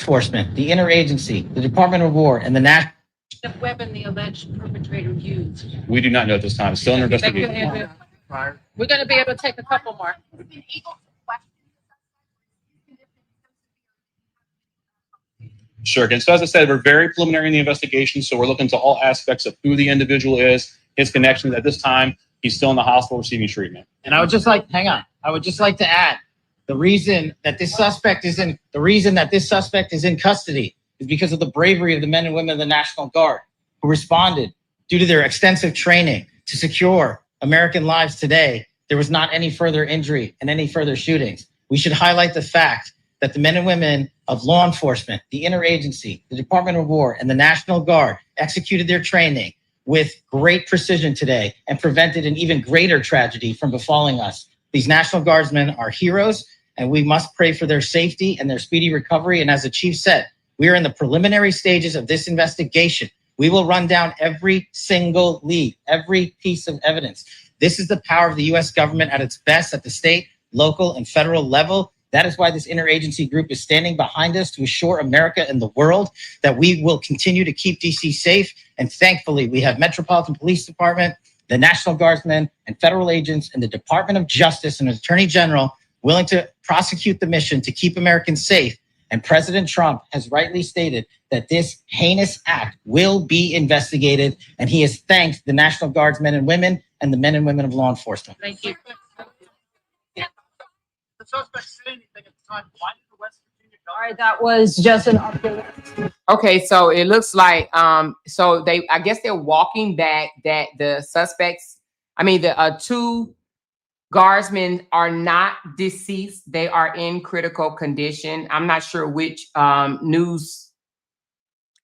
enforcement, the interagency, the Department of War, and the national. The weapon the alleged perpetrator used. We do not know at this time. It's still under Thank you, investigation. Andrew. We're going to be able to take a couple more. Sure. Again, so as I said, we're very preliminary in the investigation, so we're looking to all aspects of who the individual is, his connections. At this time, he's still in the hospital receiving treatment. And I would just like, hang on. I would just like to add the reason that this suspect is in custody is because of the bravery of the men and women of the National Guard who responded due to their extensive training to secure American lives today. There was not any further injury and any further shootings. We should highlight the fact that the men and women of law enforcement, the interagency, the Department of War, and the National Guard executed their training with great precision today and prevented an even greater tragedy from befalling us. These National Guardsmen are heroes, and we must pray for their safety and their speedy recovery. And as the chief said, we are in the preliminary stages of this investigation. We will run down every single lead, every piece of evidence. This is the power of the U.S. government at its best at the state, local, and federal level. That is why this interagency group is standing behind us to assure America and the world that we will continue to keep DC safe. And thankfully, we have Metropolitan Police Department, the National Guardsmen, and federal agents, and the Department of Justice and Attorney General willing to prosecute the mission to keep Americans safe. And President Trump has rightly stated that this heinous act will be investigated. And he has thanked the National Guardsmen and women and the men and women of law enforcement. Thank you. The suspect say anything at the time? Why did the West Virginia government? All right, that was just an update. Okay, so it looks like so I guess they're walking back that the suspects, the two guardsmen are not deceased. They are in critical condition. I'm not sure which news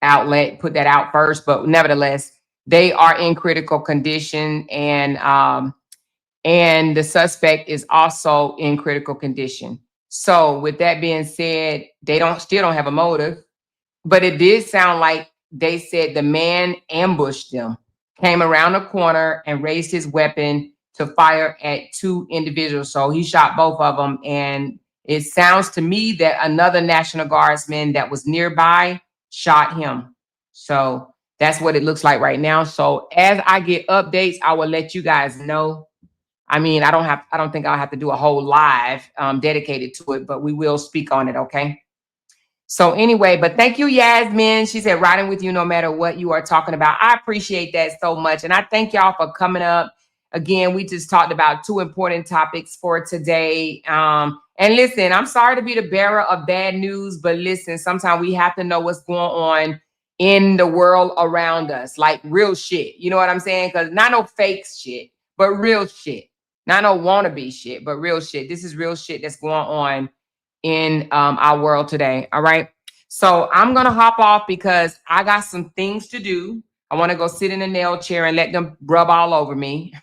outlet put that out first, but nevertheless, they are in critical condition, and the suspect is also in critical condition. So with that being said, they still don't have a motive, but it did sound like they said the man ambushed them, came around the corner and raised his weapon to fire at two individuals. So he shot both of them. And it sounds to me that another National Guardsman that was nearby shot him. So that's what it looks like right now. So as I get updates, I will let you guys know. I don't think I'll have to do a whole live dedicated to it, but we will speak on it. Okay. So anyway, but thank you, Yasmin. She said, riding with you no matter what you are talking about. I appreciate that so much. And I thank y'all for coming up. Again, we just talked about two important topics for today. And listen, I'm sorry to be the bearer of bad news, but listen, sometimes we have to know what's going on in the world around us, like real shit. You know what I'm saying? Because not no fake shit, but real shit. Not no wannabe shit, but real shit. This is real shit that's going on in our world today. All right. So I'm going to hop off because I got some things to do. I want to go sit in a nail chair and let them rub all over me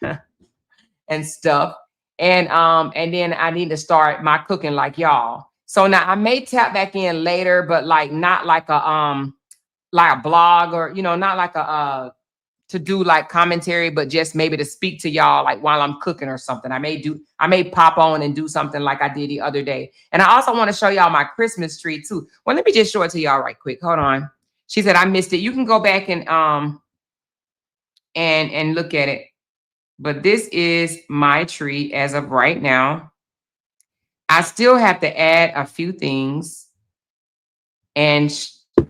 and stuff. And then I need to start my cooking like y'all. So now I may tap back in later, but like not like a blog or, not like to do like commentary, but just maybe to speak to y'all like while I'm cooking or something. I may pop on and do something like I did the other day. And I also want to show y'all my Christmas tree too. Well, let me just show it to y'all right quick. Hold on. She said, I missed it. You can go back and look at it. But this is my tree as of right now. I still have to add a few things and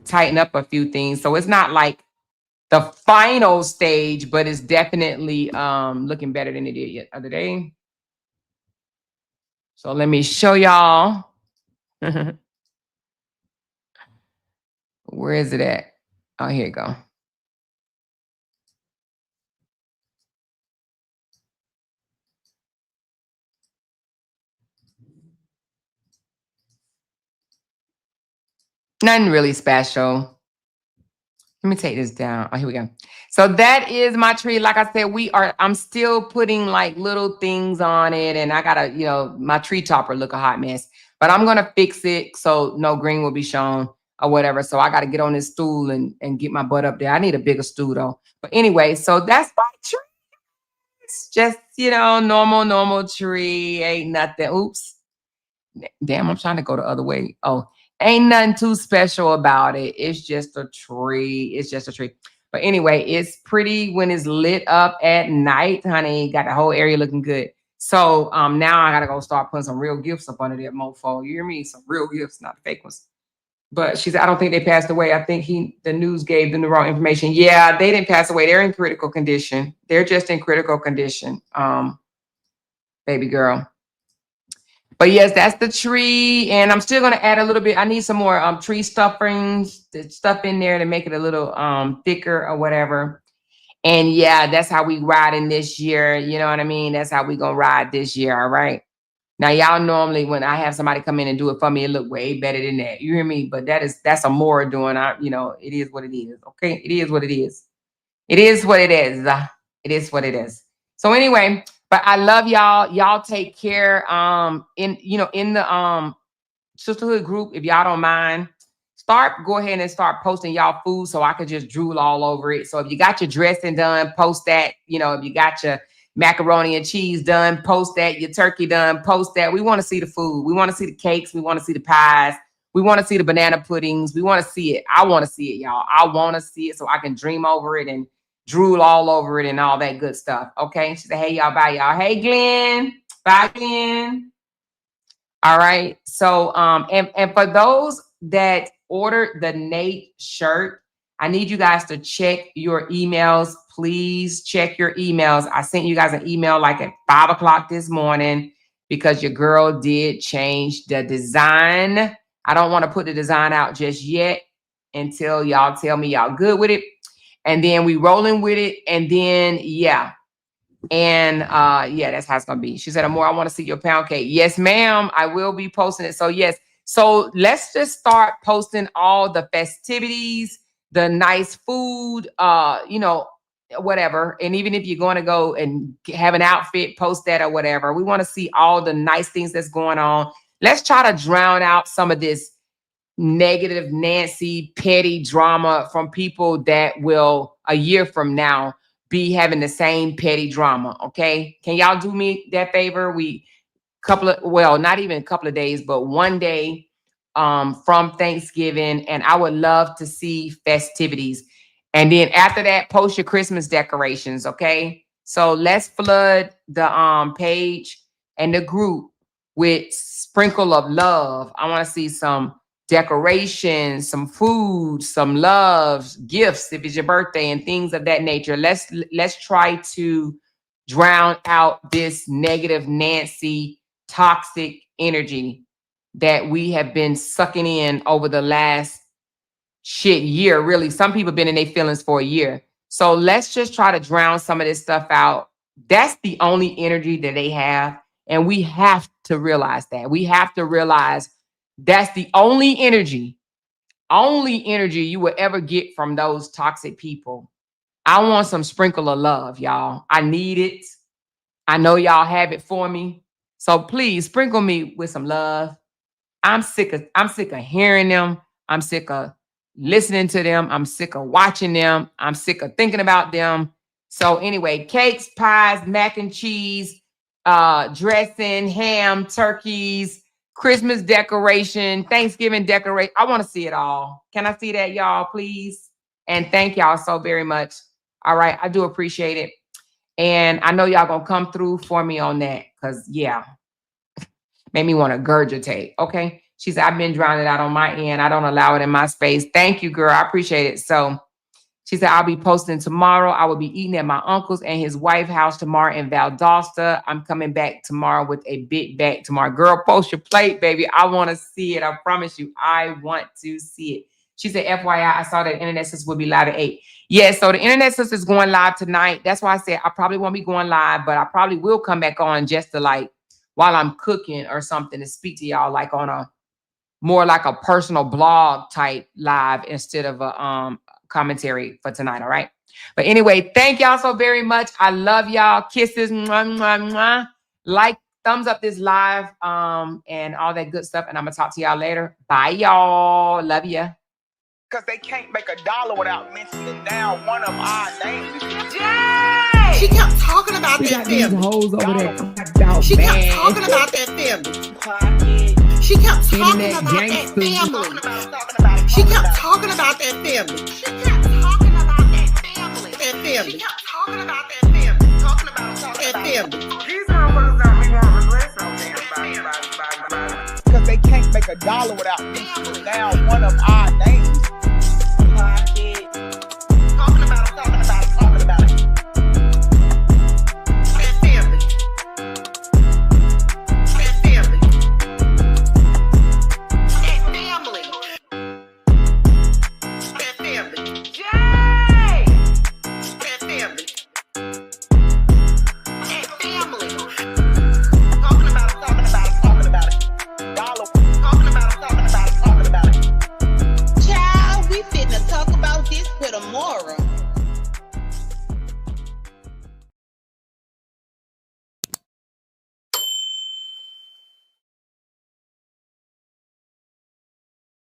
tighten up a few things. So it's not like the final stage, but it's definitely looking better than it did the other day. So let me show y'all. Where is it at? Oh, here you go. Nothing really special. Let me take this down. Oh, here we go. So that is my tree. Like I said, I'm still putting like little things on it, and I gotta, my tree topper look a hot mess. But I'm going to fix it so no green will be shown or whatever. So I got to get on this stool and get my butt up there. I need a bigger stool though. But anyway, so that's my tree. It's just, normal tree. Ain't nothing. Oops. Damn, I'm trying to go the other way. Oh, ain't nothing too special about it. It's just a tree. It's just a tree. But anyway, it's pretty when it's lit up at night, honey. Got the whole area looking good. So now I gotta go start putting some real gifts up under that mofo. You hear me? Some real gifts, not the fake ones. But she said, I don't think they passed away. I think the news gave them the wrong information. Yeah, they didn't pass away. They're in critical condition. They're just in critical condition, baby girl. But yes, that's the tree. And I'm still gonna add a little bit. I need some more tree stuffings, stuff in there to make it a little thicker or whatever. And yeah, that's how we riding this year. You know what I mean? That's how we gonna ride this year. All right. Now, y'all normally when I have somebody come in and do it for me, it look way better than that. You hear me? But that's a more doing. It is what it is. Okay, it is what it is. It is what it is. It is what it is. So anyway, but I love y'all. Y'all take care. In the sisterhood group, if y'all don't mind, go ahead and start posting y'all food so I could just drool all over it. So if you got your dressing done, post that. If you got your macaroni and cheese done, post that. Your turkey done, post that. We want to see the food. We want to see the cakes. We want to see the pies. We want to see the banana puddings. We want to see it. I want to see it, y'all. I want to see it so I can dream over it and drool all over it and all that good stuff. Okay. She said, hey, y'all, bye, y'all. Hey, Glenn. Bye, Glenn. All right. So, and for those that ordered the Nate shirt, I need you guys to check your emails. Please check your emails. I sent you guys an email like at 5 o'clock this morning because your girl did change the design. I don't want to put the design out just yet until y'all tell me y'all good with it. And then we rolling with it. And then, yeah. And yeah, that's how it's gonna be. She said, Amor, I want to see your pound cake. Yes, ma'am. I will be posting it. So yes. So let's just start posting all the festivities, the nice food, whatever. And even if you're going to go and have an outfit, post that or whatever. We want to see all the nice things that's going on. Let's try to drown out some of this negative Nancy petty drama from people that will a year from now be having the same petty drama. Okay. Can y'all do me that favor? Not even a couple of days, but one day from Thanksgiving. And I would love to see festivities. And then after that, post your Christmas decorations. Okay. So let's flood the page and the group with sprinkle of love. I want to see some decorations, some food, some loves, gifts if it's your birthday and things of that nature. Let's try to drown out this negative Nancy toxic energy that we have been sucking in over the last year. Really, some people have been in their feelings for a year. So let's just try to drown some of this stuff out. That's the only energy that they have. And we have to realize that. We have to realize that's the only energy you will ever get from those toxic people. I want some sprinkle of love, y'all. I need it. I know y'all have it for me. So please sprinkle me with some love. I'm sick of hearing them. I'm sick of listening to them. I'm sick of watching them. I'm sick of thinking about them. So anyway, cakes, pies, mac and cheese, dressing, ham, turkeys, Christmas decoration, Thanksgiving decoration. I want to see it all. Can I see that, y'all, please? And thank y'all so very much. All right. I do appreciate it. And I know y'all gonna come through for me on that because, yeah, made me want to regurgitate. Okay. She said, I've been drowning out on my end. I don't allow it in my space. Thank you, girl. I appreciate it. So she said, I'll be posting tomorrow. I will be eating at my uncle's and his wife's house tomorrow in Valdosta. I'm coming back tomorrow with a big bag tomorrow. Girl, post your plate, baby. I want to see it. I promise you, I want to see it. She said, FYI, I saw that Internet Sisters will be live at 8. Yeah, so the Internet Sisters is going live tonight. That's why I said I probably won't be going live, but I probably will come back on just to while I'm cooking or something to speak to y'all on a more like a personal blog type live instead of a commentary for tonight. All right. But anyway, thank y'all so very much. I love y'all. Kisses. Mwah, mwah, mwah. Like, thumbs up this live and all that good stuff. And I'm going to talk to y'all later. Bye, y'all. Love ya. Because they can't make $1 without mentioning down one of our names. Yay! She kept talking about We that got these family. hoes over there. She kept talking about that family. She kept talking Internet about that gangsters. family. She kept talking about that family. She kept talking about that family. That family. She kept talking about that family. Talking about that family. These motherfuckers that we want to replace them. Because they can't make $1 without mentioning down one of our